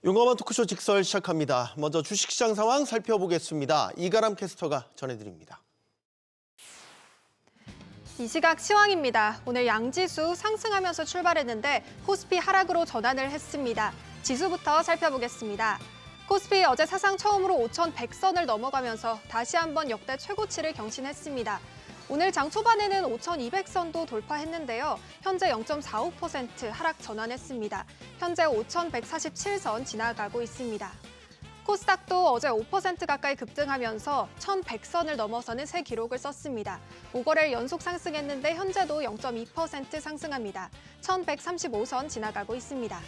용감한 토크쇼 직설 시작합니다. 먼저 주식시장 상황 살펴보겠습니다. 이가람 캐스터가 전해드립니다. 이 시각 시황입니다. 오늘 양지수 상승하면서 출발했는데 코스피 하락으로 전환을 했습니다. 지수부터 살펴보겠습니다. 코스피 어제 사상 처음으로 5,100선을 넘어가면서 다시 한번 역대 최고치를 경신했습니다. 오늘 장 초반에는 5,200선도 돌파했는데요. 현재 0.45% 하락 전환했습니다. 현재 5,147선 지나가고 있습니다. 코스닥도 어제 5% 가까이 급등하면서 1,100선을 넘어서는 새 기록을 썼습니다. 5거래일 연속 상승했는데 현재도 0.2% 상승합니다. 1,135선 지나가고 있습니다.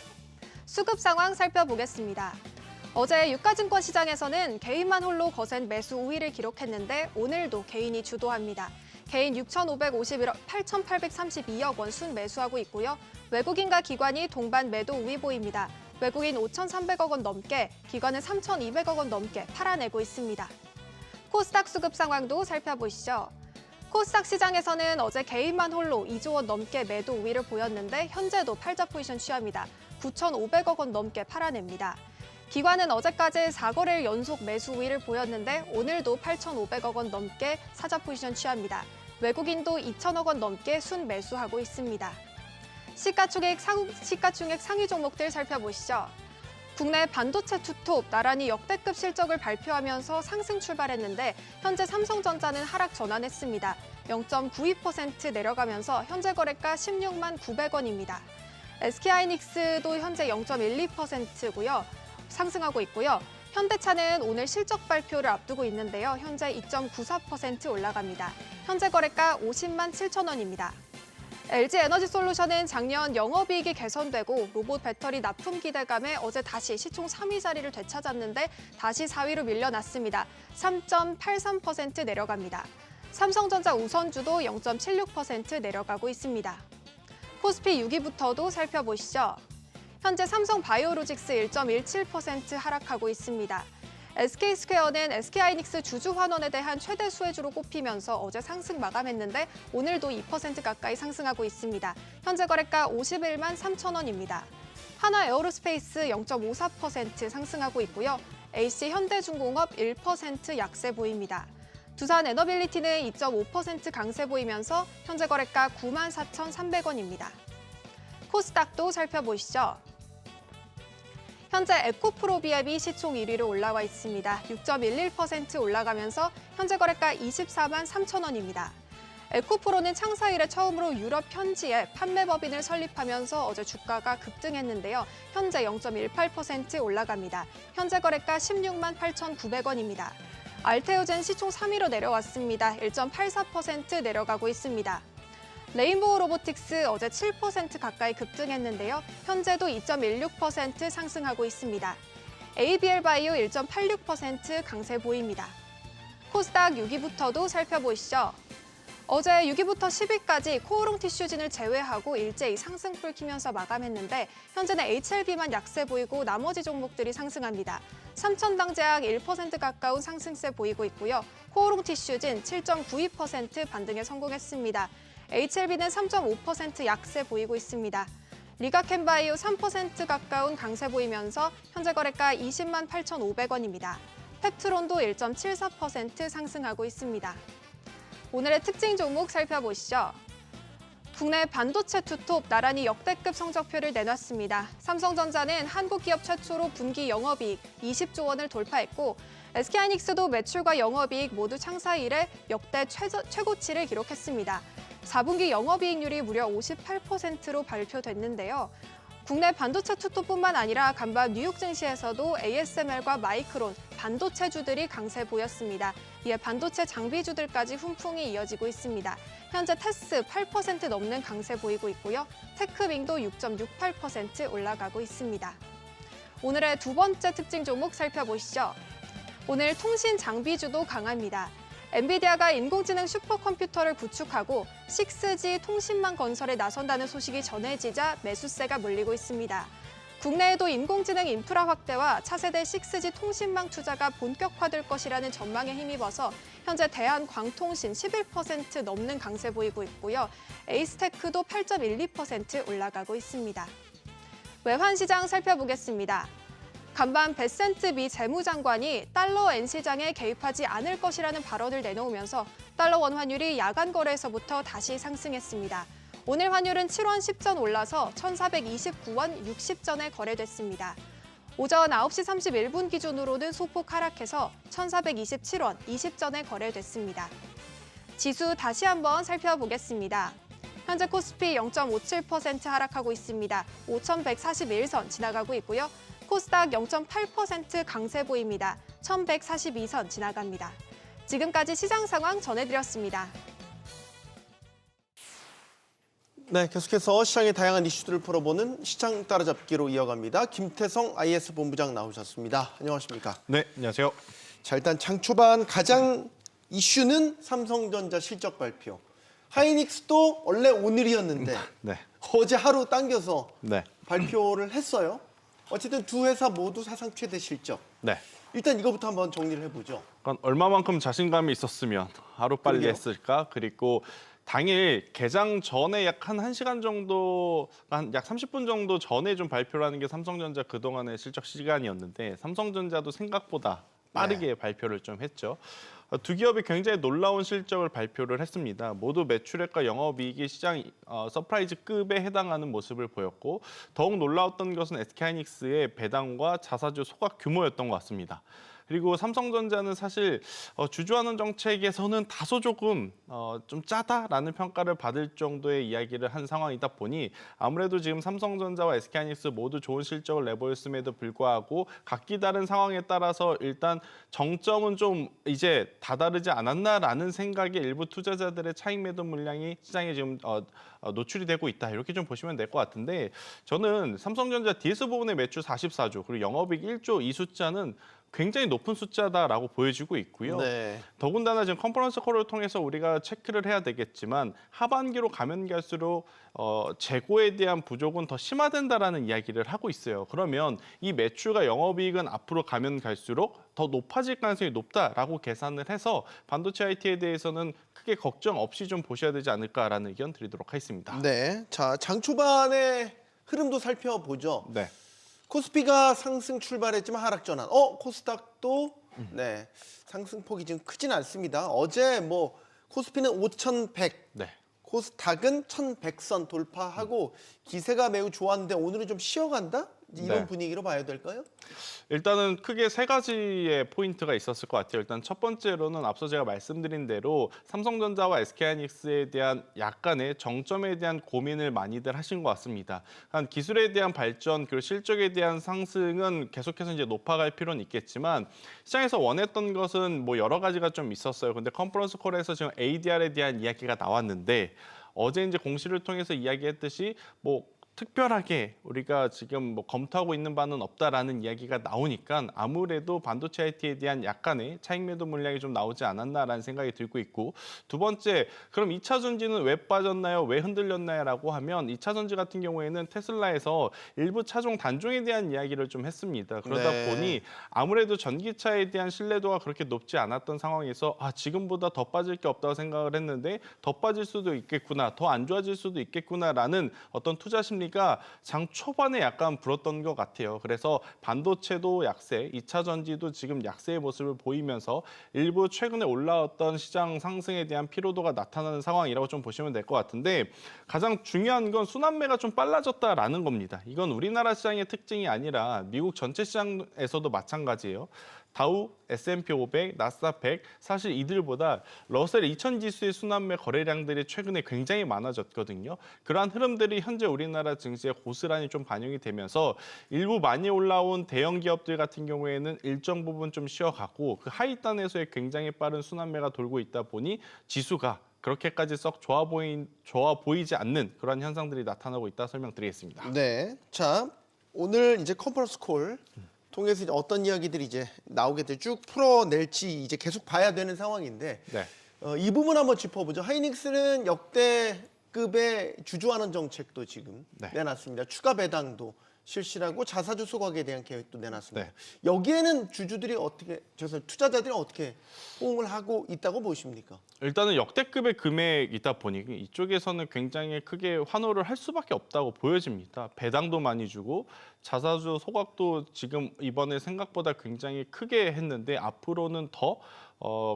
수급 상황 살펴보겠습니다. 어제 유가증권 시장에서는 개인만 홀로 거센 매수 우위를 기록했는데 오늘도 개인이 주도합니다. 개인 6,551억 8,832억 원 순매수하고 있고요. 외국인과 기관이 동반 매도 우위 보입니다. 외국인 5,300억 원 넘게, 기관은 3,200억 원 넘게 팔아내고 있습니다. 코스닥 수급 상황도 살펴보시죠. 코스닥 시장에서는 어제 개인만 홀로 2조 원 넘게 매도 우위를 보였는데 현재도 팔자 포지션 취합니다. 9,500억 원 넘게 팔아냅니다. 기관은 어제까지 4거래일 연속 매수 우위를 보였는데 오늘도 8,500억 원 넘게 사자 포지션 취합니다. 외국인도 2,000억 원 넘게 순매수하고 있습니다. 시가총액 상위 종목들 살펴보시죠. 국내 반도체 투톱 나란히 역대급 실적을 발표하면서 상승 출발했는데 현재 삼성전자는 하락 전환했습니다. 0.92% 내려가면서 현재 거래가 16만 900원입니다. SK하이닉스도 현재 0.12%고요. 상승하고 있고요. 현대차는 오늘 실적 발표를 앞두고 있는데요. 현재 2.94% 올라갑니다. 현재 거래가 50만 7천 원입니다. LG에너지솔루션은 작년 영업이익이 개선되고 로봇 배터리 납품 기대감에 어제 다시 시총 3위 자리를 되찾았는데 다시 4위로 밀려났습니다. 3.83% 내려갑니다. 삼성전자 우선주도 0.76% 내려가고 있습니다. 코스피 6위부터도 살펴보시죠. 현재 삼성 바이오로직스 1.17% 하락하고 있습니다. SK스퀘어는 SK하이닉스 주주 환원에 대한 최대 수혜주로 꼽히면서 어제 상승 마감했는데 오늘도 2% 가까이 상승하고 있습니다. 현재 거래가 51만 3천 원입니다. 하나에어로스페이스 0.54% 상승하고 있고요. HC현대중공업 1% 약세 보입니다. 두산에너빌리티는 2.5% 강세 보이면서 현재 거래가 9만 4,300원입니다. 코스닥도 살펴보시죠. 현재 에코프로비앱이 시총 1위로 올라와 있습니다. 6.11% 올라가면서 현재 거래가 24만 3천 원입니다. 에코프로는 창사 이래 처음으로 유럽 현지에 판매법인을 설립하면서 어제 주가가 급등했는데요. 현재 0.18% 올라갑니다. 현재 거래가 16만 8,900원입니다. 알테오젠 시총 3위로 내려왔습니다. 1.84% 내려가고 있습니다. 레인보우 로보틱스 어제 7% 가까이 급등했는데요. 현재도 2.16% 상승하고 있습니다. ABL 바이오 1.86% 강세 보입니다. 코스닥 6위부터도 살펴보시죠. 어제 6위부터 10위까지 코오롱 티슈진을 제외하고 일제히 상승불 키면서 마감했는데 현재는 HLB만 약세 보이고 나머지 종목들이 상승합니다. 삼천당제약 1% 가까운 상승세 보이고 있고요. 코오롱 티슈진 7.92% 반등에 성공했습니다. HLB는 3.5% 약세 보이고 있습니다. 리가캔바이오 3% 가까운 강세 보이면서 현재 거래가 20만 8,500원입니다. 팩트론도 1.74% 상승하고 있습니다. 오늘의 특징 종목 살펴보시죠. 국내 반도체 투톱 나란히 역대급 성적표를 내놨습니다. 삼성전자는 한국 기업 최초로 분기 영업이익 20조 원을 돌파했고 SK하이닉스도 매출과 영업이익 모두 창사 이래 역대 최고치를 기록했습니다. 4분기 영업이익률이 무려 58%로 발표됐는데요. 국내 반도체 투톱뿐만 아니라 간밤 뉴욕 증시에서도 ASML과 마이크론, 반도체주들이 강세 보였습니다. 이에 반도체 장비주들까지 훈풍이 이어지고 있습니다. 현재 테스 8% 넘는 강세 보이고 있고요. 테크빙도 6.68% 올라가고 있습니다. 오늘의 두 번째 특징 종목 살펴보시죠. 오늘 통신 장비주도 강합니다. 엔비디아가 인공지능 슈퍼컴퓨터를 구축하고 6G 통신망 건설에 나선다는 소식이 전해지자 매수세가 몰리고 있습니다. 국내에도 인공지능 인프라 확대와 차세대 6G 통신망 투자가 본격화될 것이라는 전망에 힘입어서 현재 대한광통신 11% 넘는 강세 보이고 있고요. 에이스테크도 8.12% 올라가고 있습니다. 외환시장 살펴보겠습니다. 간밤 베센트 미 재무장관이 달러 엔 시장에 개입하지 않을 것이라는 발언을 내놓으면서 달러 원 환율이 야간 거래에서부터 다시 상승했습니다. 오늘 환율은 7원 10전 올라서 1,429원 60전에 거래됐습니다. 오전 9시 31분 기준으로는 소폭 하락해서 1,427원 20전에 거래됐습니다. 지수 다시 한번 살펴보겠습니다. 현재 코스피 0.57% 하락하고 있습니다. 5,141선 지나가고 있고요. 코스닥 0.8% 강세 보입니다. 1,142선 지나갑니다. 지금까지 시장 상황 전해드렸습니다. 네, 계속해서 시장의 다양한 이슈들을 풀어보는 시장 따라잡기로 이어갑니다. 김태성 IS 본부장 나오셨습니다. 안녕하십니까? 네, 안녕하세요. 자, 일단 장 초반 가장 이슈는 삼성전자 실적 발표. 하이닉스도 원래 오늘이었는데 네. 어제 하루 당겨서 네. 발표를 했어요. 어쨌든 두 회사 모두 사상 최대 실적. 네. 일단 이거부터 한번 정리를 해보죠. 그러니까 얼마만큼 자신감이 있었으면 하루 빨리 그러게요. 했을까? 그리고 당일 개장 전에 약 한 1시간 정도, 한 약 30분 정도 전에 좀 발표를 하는 게 삼성전자 그동안의 실적 시간이었는데 삼성전자도 생각보다 빠르게 발표를 좀 했죠. 두 기업이 굉장히 놀라운 실적을 발표를 했습니다. 모두 매출액과 영업이익이 시장 서프라이즈급에 해당하는 모습을 보였고 더욱 놀라웠던 것은 SK하이닉스의 배당과 자사주 소각 규모였던 것 같습니다. 그리고 삼성전자는 사실 주주환원 정책에서는 다소 조금 좀 짜다라는 평가를 받을 정도의 이야기를 한 상황이다 보니 아무래도 지금 삼성전자와 SK하이닉스 모두 좋은 실적을 내보였음에도 불구하고 각기 다른 상황에 따라서 일단 정점은 좀 이제 다다르지 않았나라는 생각에 일부 투자자들의 차익 매도 물량이 시장에 지금 노출이 되고 있다. 이렇게 좀 보시면 될 것 같은데 저는 삼성전자 DS 부분의 매출 44조 그리고 영업이익 1조 이 숫자는 굉장히 높은 숫자다라고 보여지고 있고요. 네. 더군다나 지금 컨퍼런스 콜을 통해서 우리가 체크를 해야 되겠지만 하반기로 가면 갈수록 재고에 대한 부족은 더 심화된다라는 이야기를 하고 있어요. 그러면 이 매출과 영업이익은 앞으로 가면 갈수록 더 높아질 가능성이 높다라고 계산을 해서 반도체 IT에 대해서는 크게 걱정 없이 좀 보셔야 되지 않을까라는 의견 드리도록 하겠습니다. 네. 자, 장 초반의 흐름도 살펴보죠. 네. 코스피가 상승 출발했지만 하락 전환. 코스닥도 네 상승폭이 지금 크진 않습니다. 어제 뭐 코스피는 5,100, 네. 코스닥은 1,100선 돌파하고 기세가 매우 좋았는데 오늘은 좀 쉬어간다? 이런 네. 분위기로 봐야 될까요? 일단은 크게 세 가지의 포인트가 있었을 것 같아요. 일단 첫 번째로는 앞서 제가 말씀드린 대로 삼성전자와 SK하이닉스에 대한 약간의 정점에 대한 고민을 많이들 하신 것 같습니다. 한 기술에 대한 발전 그리고 실적에 대한 상승은 계속해서 이제 높아갈 필요는 있겠지만 시장에서 원했던 것은 뭐 여러 가지가 좀 있었어요. 근데 컨퍼런스 콜에서 지금 ADR에 대한 이야기가 나왔는데 어제 이제 공시를 통해서 이야기했듯이 뭐 특별하게 우리가 지금 뭐 검토하고 있는 바는 없다라는 이야기가 나오니까 아무래도 반도체 IT에 대한 약간의 차익 매도 물량이 좀 나오지 않았나라는 생각이 들고 있고 두 번째, 그럼 2차 전지는 왜 빠졌나요? 왜 흔들렸나요?라고 하면 2차 전지 같은 경우에는 테슬라에서 일부 차종 단종에 대한 이야기를 좀 했습니다. 그러다 네. 보니 아무래도 전기차에 대한 신뢰도가 그렇게 높지 않았던 상황에서 지금보다 더 빠질 게 없다고 생각을 했는데 더 빠질 수도 있겠구나, 더 안 좋아질 수도 있겠구나라는 어떤 투자 심리가 장 초반에 약간 불었던 것 같아요. 그래서 반도체도 약세, 2차 전지도 지금 약세의 모습을 보이면서 일부 최근에 올라왔던 시장 상승에 대한 피로도가 나타나는 상황이라고 좀 보시면 될 것 같은데 가장 중요한 건 순환매가 좀 빨라졌다라는 겁니다. 이건 우리나라 시장의 특징이 아니라 미국 전체 시장에서도 마찬가지예요. 다우, S&P 500, 나스닥 100 사실 이들보다 러셀 2000 지수의 순환매 거래량들이 최근에 굉장히 많아졌거든요. 그러한 흐름들이 현재 우리나라 증시에 고스란히 좀 반영이 되면서 일부 많이 올라온 대형 기업들 같은 경우에는 일정 부분 좀 쉬어가고 그 하위단에서의 굉장히 빠른 순환매가 돌고 있다 보니 지수가 그렇게까지 썩 좋아 보이지 않는 그런 현상들이 나타나고 있다 설명드리겠습니다. 네. 자, 오늘 이제 컨퍼런스 콜 통해서 이제 어떤 이야기들이 이제 나오게 돼 쭉 풀어낼지 이제 계속 봐야 되는 상황인데 네. 이 부분 한번 짚어보죠. 하이닉스는 역대급의 주주환원 정책도 지금 네. 내놨습니다. 추가 배당도 실시하고 자사주 소각에 대한 계획도 내놨습니다. 네. 여기에는 주주들이 어떻게, 투자자들이 어떻게 호응을 하고 있다고 보십니까? 일단은 역대급의 금액이다 보니 이쪽에서는 굉장히 크게 환호를 할 수밖에 없다고 보여집니다. 배당도 많이 주고 자사주 소각도 지금 이번에 생각보다 굉장히 크게 했는데 앞으로는 더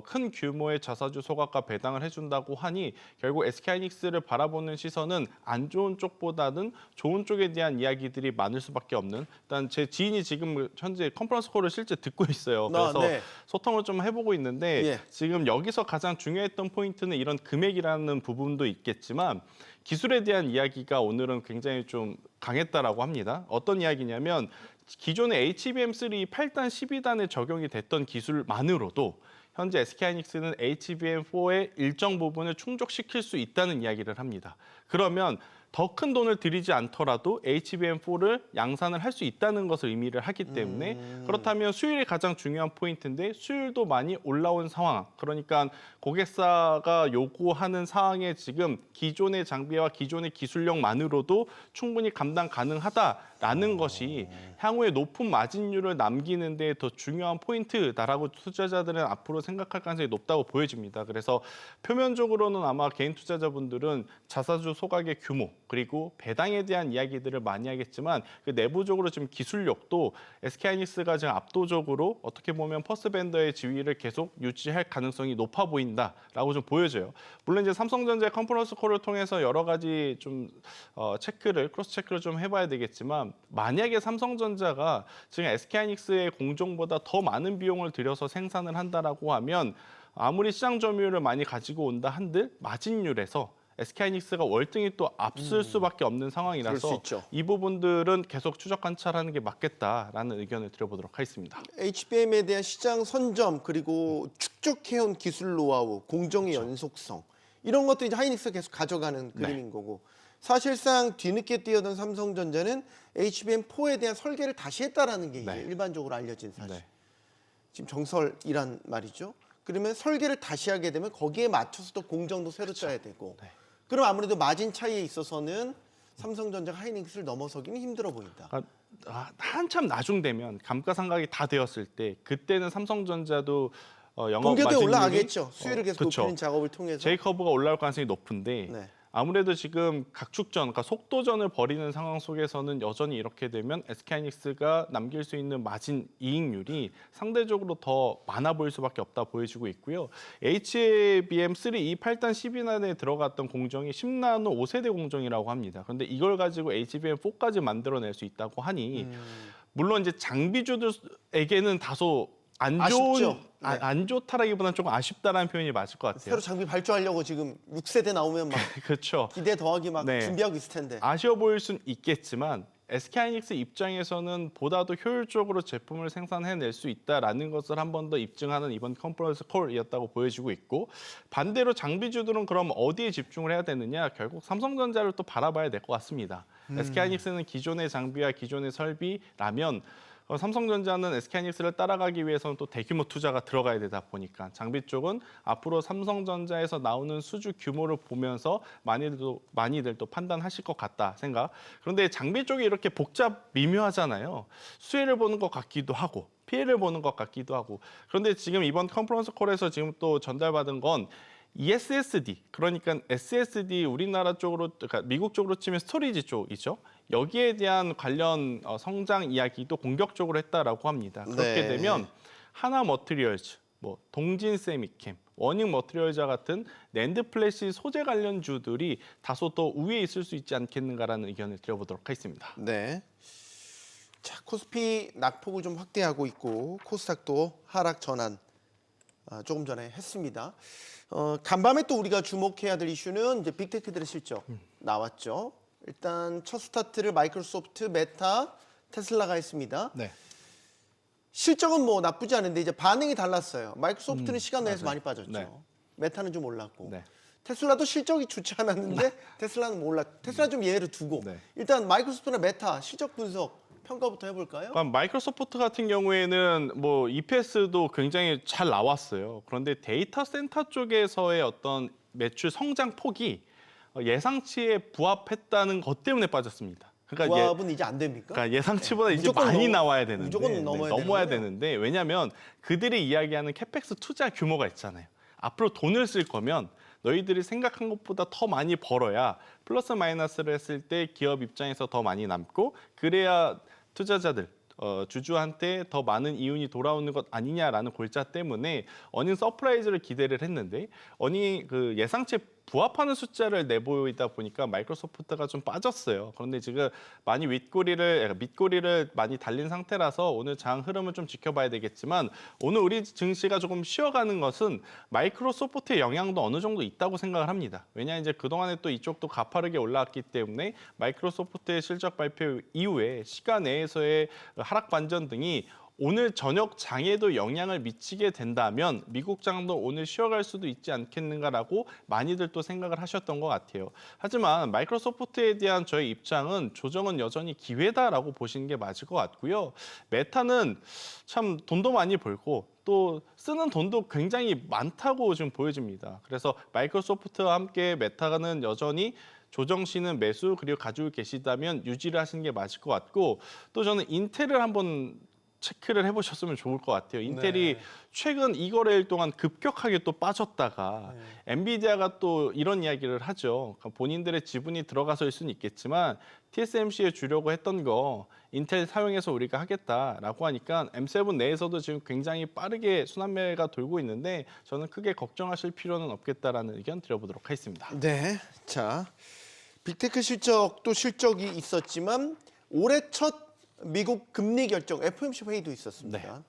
큰 규모의 자사주 소각과 배당을 해준다고 하니 결국 SK하이닉스를 바라보는 시선은 안 좋은 쪽보다는 좋은 쪽에 대한 이야기들이 많을 수밖에 없는. 일단 제 지인이 지금 현재 컨퍼런스 콜을 실제 듣고 있어요. 그래서 네. 소통을 좀 해보고 있는데 예. 지금 여기서 가장 중요했던 포인트는 이런 금액이라는 부분도 있겠지만 기술에 대한 이야기가 오늘은 굉장히 좀 강했다라고 합니다. 어떤 이야기냐면 기존의 HBM3 8단, 12단에 적용이 됐던 기술만으로도 현재 SK하이닉스는 HBM4의 일정 부분을 충족시킬 수 있다는 이야기를 합니다. 그러면 더 큰 돈을 들이지 않더라도 HBM4를 양산을 할 수 있다는 것을 의미를 하기 때문에 그렇다면 수율이 가장 중요한 포인트인데 수율도 많이 올라온 상황. 그러니까 고객사가 요구하는 사항에 지금 기존의 장비와 기존의 기술력만으로도 충분히 감당 가능하다라는 것이 향후에 높은 마진율을 남기는 데 더 중요한 포인트다라고 투자자들은 앞으로 생각할 가능성이 높다고 보여집니다. 그래서 표면적으로는 아마 개인 투자자분들은 자사주 소각의 규모 그리고 배당에 대한 이야기들을 많이 하겠지만 그 내부적으로 지금 기술력도 SK하이닉스가 지금 압도적으로 어떻게 보면 퍼스트벤더의 지위를 계속 유지할 가능성이 높아 보인다라고 좀 보여져요. 물론 이제 삼성전자의 컨퍼런스 콜을 통해서 여러 가지 좀 크로스 체크를 좀 해봐야 되겠지만 만약에 삼성전자가 지금 SK하이닉스의 공정보다 더 많은 비용을 들여서 생산을 한다라고 하면 아무리 시장 점유율을 많이 가지고 온다 한들 마진율에서 SK하이닉스가 월등히 또 앞설 수밖에 없는 그럴 수 상황이라서 있죠. 이 부분들은 계속 추적 관찰하는 게 맞겠다라는 의견을 드려보도록 하겠습니다. HBM에 대한 시장 선점 그리고 축적해온 기술 노하우, 공정의 연속성 이런 것도 이제 하이닉스가 계속 가져가는 그림인 거고 사실상 뒤늦게 뛰어든 삼성전자는 HBM4에 대한 설계를 다시 했다라는 게 이제 네. 일반적으로 알려진 사실. 네. 지금 정설이란 말이죠. 그러면 설계를 다시 하게 되면 거기에 맞춰서 또 공정도 새로 짜야 되고 네. 그럼 아무래도 마진 차이에 있어서는 삼성전자가 하이닉스를 넘어서기는 힘들어 보인다. 한참 나중 되면 감가상각이 다 되었을 때 그때는 삼성전자도 영업 동계도에 마진율이 올라가겠죠. 수율을 계속 그쵸. 높이는 작업을 통해서. J커브가 올라올 가능성이 높은데 네. 아무래도 지금 각축전, 그러니까 속도전을 벌이는 상황 속에서는 여전히 이렇게 되면 SK하이닉스가 남길 수 있는 마진 이익률이 상대적으로 더 많아 보일 수밖에 없다 보여지고 있고요. HBM3 이 8단 12난에 들어갔던 공정이 10나노 5세대 공정이라고 합니다. 그런데 이걸 가지고 HBM4까지 만들어낼 수 있다고 하니 물론 이제 장비주들에게는 다소 안 좋은 아쉽죠. 네. 안 좋다라기보다는 조금 아쉽다라는 표현이 맞을 것 같아요. 새로 장비 발주하려고 지금 6세대 나오면 막 그렇죠. 기대 더하기 막 네. 준비하고 있을 텐데. 아쉬워 보일 수는 있겠지만 SK하이닉스 입장에서는 보다도 효율적으로 제품을 생산해낼 수 있다라는 것을 한 번 더 입증하는 이번 컨퍼런스 콜이었다고 보여지고 있고 반대로 장비주들은 그럼 어디에 집중을 해야 되느냐 결국 삼성전자를 또 바라봐야 될 것 같습니다. SK하이닉스는 기존의 장비와 기존의 설비라면 삼성전자는 SK하이닉스를 따라가기 위해서는 또 대규모 투자가 들어가야 되다 보니까 장비 쪽은 앞으로 삼성전자에서 나오는 수주 규모를 보면서 많이들 또 판단하실 것 같다 생각. 그런데 장비 쪽이 이렇게 복잡 미묘하잖아요. 수혜를 보는 것 같기도 하고 피해를 보는 것 같기도 하고. 그런데 지금 이번 컨퍼런스 콜에서 지금 또 전달받은 건 ESSD, 그러니까 SSD 우리나라 쪽으로, 그러니까 미국 쪽으로 치면 스토리지 쪽이죠. 여기에 대한 관련 성장 이야기도 공격적으로 했다라고 합니다. 그렇게 네. 되면 하나 머티리얼즈, 동진 세미캠, 워닝 머티리얼즈 같은 낸드 플래시 소재 관련주들이 다소 더 우위에 있을 수 있지 않겠는가라는 의견을 드려보도록 하겠습니다. 네. 자, 코스피 낙폭을 좀 확대하고 있고 코스닥도 하락 전환 조금 전에 했습니다. 간밤에 또 우리가 주목해야 될 이슈는 이제 빅테크들의 실적 나왔죠. 일단 첫 스타트를 마이크로소프트, 메타, 테슬라가 했습니다. 네. 실적은 뭐 나쁘지 않은데 이제 반응이 달랐어요. 마이크로소프트는 시간 내에서 많이 빠졌죠. 네. 메타는 좀 올랐고. 네. 테슬라도 실적이 좋지 않았는데 테슬라는 뭐 테슬라 좀 예를 두고 네. 일단 마이크로소프트나 메타 실적 분석 평가부터 해볼까요? 그러니까 마이크로소프트 같은 경우에는 EPS도 굉장히 잘 나왔어요. 그런데 데이터 센터 쪽에서의 어떤 매출 성장 폭이 예상치에 부합했다는 것 때문에 빠졌습니다. 그러니까 부합은 이제 안 됩니까? 그러니까 예상치보다 이제 무조건 많이 넘- 나와야 되는데 무조건 넘어야 넘어야 되는 거예요? 되는데 왜냐하면 그들이 이야기하는 캐펙스 투자 규모가 있잖아요. 앞으로 돈을 쓸 거면 너희들이 생각한 것보다 더 많이 벌어야 플러스 마이너스를 했을 때 기업 입장에서 더 많이 남고 그래야 투자자들 주주한테 더 많은 이윤이 돌아오는 것 아니냐라는 골자 때문에 어닝 서프라이즈를 기대를 했는데 어닝 그 예상치에 부합하는 숫자를 내보이다 보니까 마이크로소프트가 좀 빠졌어요. 그런데 지금 많이 밑꼬리를 많이 달린 상태라서 오늘 장 흐름을 좀 지켜봐야 되겠지만 오늘 우리 증시가 조금 쉬어가는 것은 마이크로소프트의 영향도 어느 정도 있다고 생각을 합니다. 왜냐 이제 그동안에 또 이쪽도 가파르게 올라왔기 때문에 마이크로소프트의 실적 발표 이후에 시간 내에서의 하락 반전 등이 오늘 저녁 장에도 영향을 미치게 된다면 미국 장도 오늘 쉬어갈 수도 있지 않겠는가라고 많이들 또 생각을 하셨던 것 같아요. 하지만 마이크로소프트에 대한 저의 입장은 조정은 여전히 기회다라고 보시는 게 맞을 것 같고요. 메타는 참 돈도 많이 벌고 또 쓰는 돈도 굉장히 많다고 지금 보여집니다. 그래서 마이크로소프트와 함께 메타는 여전히 조정 씨는 매수 그리고 가지고 계시다면 유지를 하시는 게 맞을 것 같고 또 저는 인텔을 한번 체크를 해보셨으면 좋을 것 같아요. 인텔이 네. 최근 2거래일 동안 급격하게 또 빠졌다가 엔비디아가 또 이런 이야기를 하죠. 그러니까 본인들의 지분이 들어가서일 수는 있겠지만 TSMC에 주려고 했던 거 인텔 사용해서 우리가 하겠다라고 하니까 M7 내에서도 지금 굉장히 빠르게 순환매가 돌고 있는데 저는 크게 걱정하실 필요는 없겠다라는 의견 드려보도록 하겠습니다. 네, 자 빅테크 실적도 실적이 있었지만 올해 첫 미국 금리 결정 FOMC 회의도 있었습니다. 네.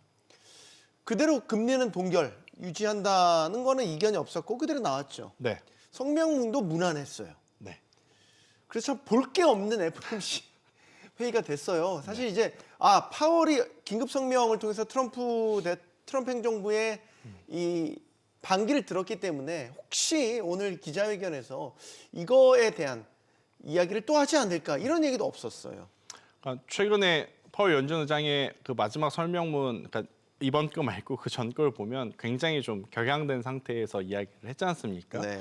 그대로 금리는 동결 유지한다는 거는 이견이 없었고 그대로 나왔죠. 네, 성명문도 무난했어요. 네, 그래서 참 볼 게 없는 FOMC 회의가 됐어요. 사실 이제 파월이 긴급 성명을 통해서 트럼프 행정부의 이 반기를 들었기 때문에 혹시 오늘 기자회견에서 이거에 대한 이야기를 또 하지 않을까 이런 얘기도 없었어요. 그러니까 최근에 파월 연준 의장의 그 마지막 설명문, 그러니까 이번 거 말고 그 전 걸 보면 굉장히 좀 격양된 상태에서 이야기를 했지 않습니까? 네.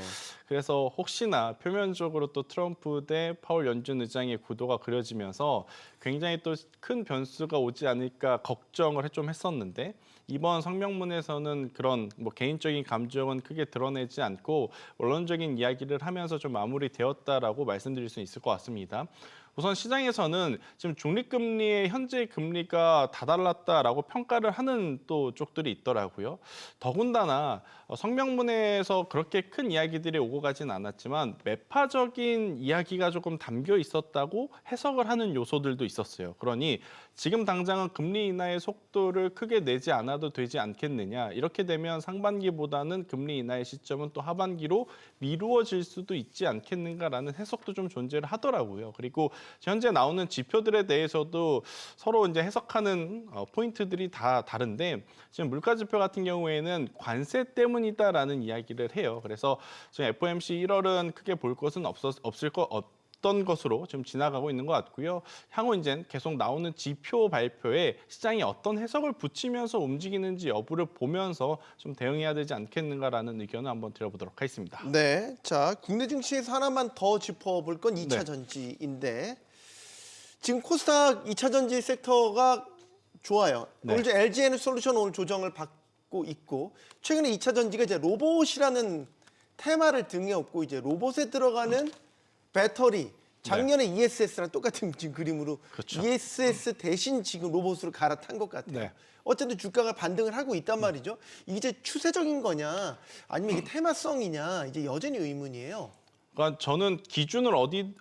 그래서 혹시나 표면적으로 또 트럼프 대 파월 연준 의장의 구도가 그려지면서 굉장히 또 큰 변수가 오지 않을까 걱정을 좀 했었는데 이번 성명문에서는 그런 뭐 개인적인 감정은 크게 드러내지 않고 원론적인 이야기를 하면서 좀 마무리되었다라고 말씀드릴 수 있을 것 같습니다. 우선 시장에서는 지금 중립금리의 현재 금리가 다달랐다라고 평가를 하는 또 쪽들이 있더라고요. 더군다나 성명문에서 그렇게 큰 이야기들이 오고 가진 않았지만 매파적인 이야기가 조금 담겨 있었다고 해석을 하는 요소들도 있었어요. 그러니 지금 당장은 금리 인하의 속도를 크게 내지 않아도 되지 않겠느냐. 이렇게 되면 상반기보다는 금리 인하의 시점은 또 하반기로 미루어질 수도 있지 않겠는가라는 해석도 좀 존재를 하더라고요. 그리고 현재 나오는 지표들에 대해서도 서로 이제 해석하는 포인트들이 다 다른데 지금 물가 지표 같은 경우에는 관세 때문이다라는 이야기를 해요. 그래서 지금 FOMC 1월은 크게 볼 것은 없던 것으로 좀 지나가고 있는 것 같고요. 향후 이제 계속 나오는 지표 발표에 시장이 어떤 해석을 붙이면서 움직이는지 여부를 보면서 좀 대응해야 되지 않겠는가라는 의견을 한번 드려보도록 하겠습니다. 네, 자 국내 증시에서 하나만 더 짚어볼 건 2차 네. 전지인데 지금 코스닥 2차 전지 섹터가 좋아요. 네. 오늘 LG 에너지솔루션 오늘 조정을 받고 있고 최근에 2차 전지가 이제 로봇이라는 테마를 등에 업고 이제 로봇에 들어가는 배터리 작년에 ESS랑 똑같은 지금 그림으로 그렇죠. ESS 대신 지금 로봇으로 갈아탄 것 같아요. 네. 어쨌든 주가가 반등을 하고 있단 말이죠. 이게 이제 추세적인 거냐 아니면 이게 테마성이냐 이제 여전히 의문이에요. 그러니까 저는 기준을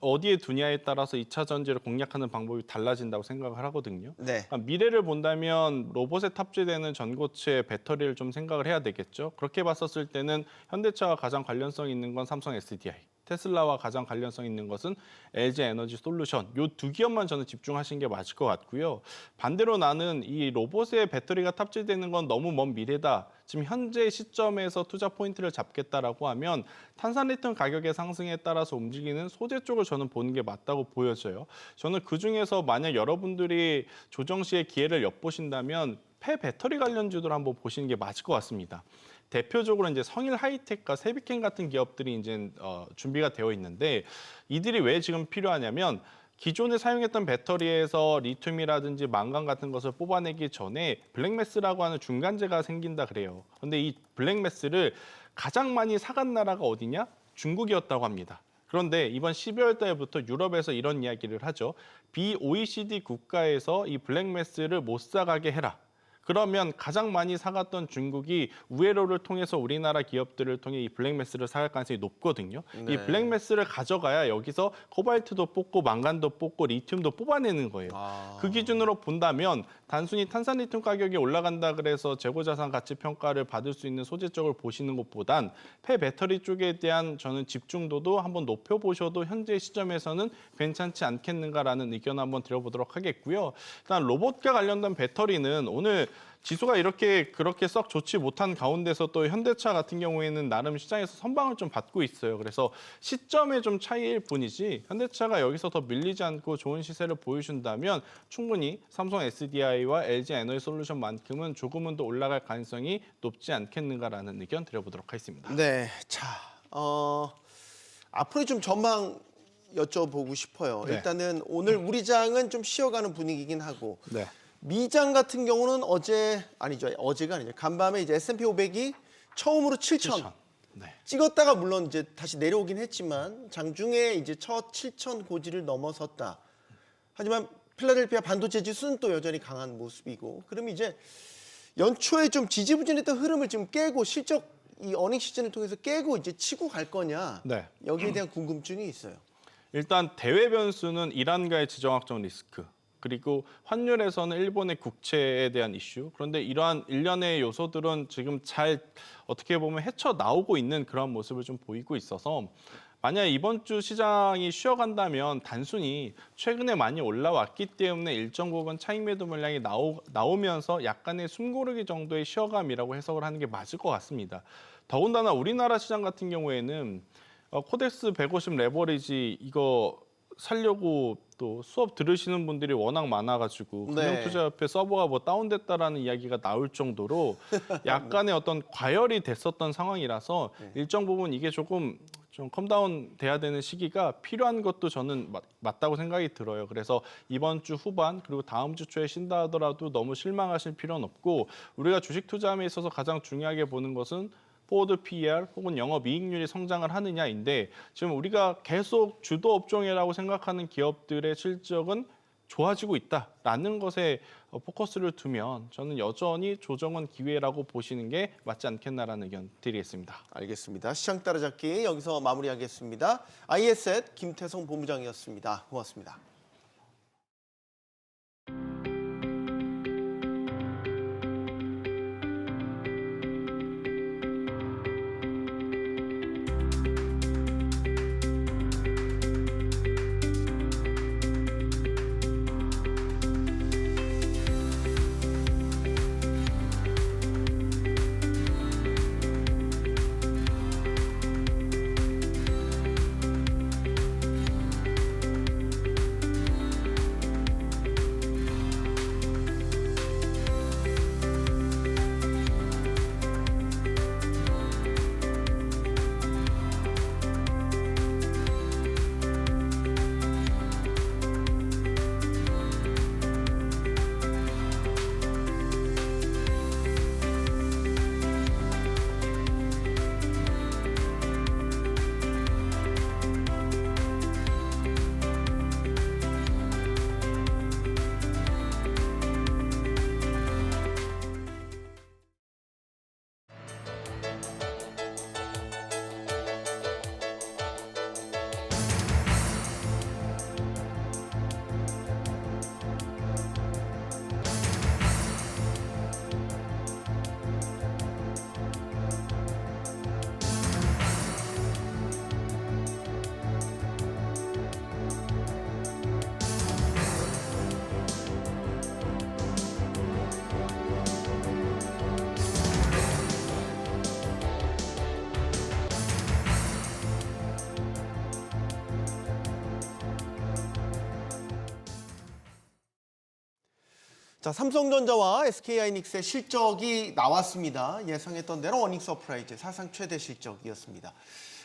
어디에 두냐에 따라서 2차 전지를 공략하는 방법이 달라진다고 생각을 하거든요. 네. 그러니까 미래를 본다면 로봇에 탑재되는 전고체 배터리를 좀 생각을 해야 되겠죠. 그렇게 봤었을 때는 현대차와 가장 관련성 있는 건 삼성 SDI, 테슬라와 가장 관련성 있는 것은 LG 에너지 솔루션. 이 두 기업만 저는 집중하시는 게 맞을 것 같고요. 반대로 나는 이 로봇에 배터리가 탑재되는 건 너무 먼 미래다. 지금 현재 시점에서 투자 포인트를 잡겠다라고 하면 탄산리튬 가격의 상승에 따라서 움직이는 소재 쪽을 저는 보는 게 맞다고 보여져요. 저는 그중에서 만약 여러분들이 조정 시에 기회를 엿보신다면 폐배터리 관련주들 한번 보시는 게 맞을 것 같습니다. 대표적으로 이제 성일 하이텍과 세비캔 같은 기업들이 이제 준비가 되어 있는데 이들이 왜 지금 필요하냐면 기존에 사용했던 배터리에서 리튬이라든지 망간 같은 것을 뽑아내기 전에 블랙매스라고 하는 중간재가 생긴다 그래요. 근데 이 블랙매스를 가장 많이 사간 나라가 어디냐? 중국이었다고 합니다. 그런데 이번 12월 달부터 유럽에서 이런 이야기를 하죠. 비OECD 국가에서 이 블랙매스를 못 사가게 해라. 그러면 가장 많이 사갔던 중국이 우회로를 통해서 우리나라 기업들을 통해 이 블랙매스를 사갈 가능성이 높거든요. 네. 이 블랙매스를 가져가야 여기서 코발트도 뽑고 망간도 뽑고 리튬도 뽑아내는 거예요. 그 기준으로 본다면 단순히 탄산리튬 가격이 올라간다 그래서 재고자산 가치 평가를 받을 수 있는 소재 쪽을 보시는 것보단 폐배터리 쪽에 대한 저는 집중도도 한번 높여보셔도 현재 시점에서는 괜찮지 않겠는가라는 의견 한번 드려보도록 하겠고요. 일단 로봇과 관련된 배터리는 오늘 지수가 그렇게 썩 좋지 못한 가운데서 또 현대차 같은 경우에는 나름 시장에서 선방을 좀 받고 있어요. 그래서 시점의 좀 차이일 뿐이지 현대차가 여기서 더 밀리지 않고 좋은 시세를 보여준다면 충분히 삼성 SDI와 LG 에너지솔루션만큼은 조금은 더 올라갈 가능성이 높지 않겠는가라는 의견 드려보도록 하겠습니다. 네, 자, 앞으로 좀 전망 여쭤보고 싶어요. 네. 일단은 오늘 우리 장은 좀 쉬어가는 분위기긴 하고 네. 미장 같은 경우는 어제가 아니죠. 간밤에 이제 S&P 500이 처음으로 7,000 네. 찍었다가 물론 이제 다시 내려오긴 했지만 장중에 이제 첫 7,000 고지를 넘어섰다. 하지만 필라델피아 반도체 지수는 또 여전히 강한 모습이고, 그럼 이제 연초에 좀 지지부진했던 흐름을 좀 깨고 실적 이 어닝 시즌을 통해서 깨고 이제 치고 갈 거냐. 네. 여기에 대한 궁금증이 있어요. 일단 대외 변수는 이란과의 지정학적 리스크, 그리고 환율에서는 일본의 국채에 대한 이슈. 그런데 이러한 일련의 요소들은 지금 잘 어떻게 보면 헤쳐나오고 있는 그런 모습을 좀 보이고 있어서 만약 이번 주 시장이 쉬어간다면 단순히 최근에 많이 올라왔기 때문에 일정 부분 차익 매도 물량이 나오면서 약간의 숨고르기 정도의 쉬어감이라고 해석을 하는 게 맞을 것 같습니다. 더군다나 우리나라 시장 같은 경우에는 코덱스 150 레버리지 이거 살려고 또 수업 들으시는 분들이 워낙 많아가지고 네. 금융투자협회 서버가 뭐 다운됐다라는 이야기가 나올 정도로 약간의 어떤 과열이 됐었던 상황이라서 일정 부분 이게 좀 컴다운 돼야 되는 시기가 필요한 것도 저는 맞다고 생각이 들어요. 그래서 이번 주 후반 그리고 다음 주 초에 쉰다 하더라도 너무 실망하실 필요는 없고, 우리가 주식 투자함에 있어서 가장 중요하게 보는 것은 포워드 PER 혹은 영업이익률이 성장을 하느냐인데, 지금 우리가 계속 주도 업종이라고 생각하는 기업들의 실적은 좋아지고 있다라는 것에 포커스를 두면 저는 여전히 조정은 기회라고 보시는 게 맞지 않겠나라는 의견 드리겠습니다. 알겠습니다. 시장 따라잡기 여기서 마무리하겠습니다. IS앳 김태성 본부장이었습니다. 고맙습니다. 자, 삼성전자와 SK하이닉스의 실적이 나왔습니다. 예상했던 대로 어닝 서프라이즈, 사상 최대 실적이었습니다.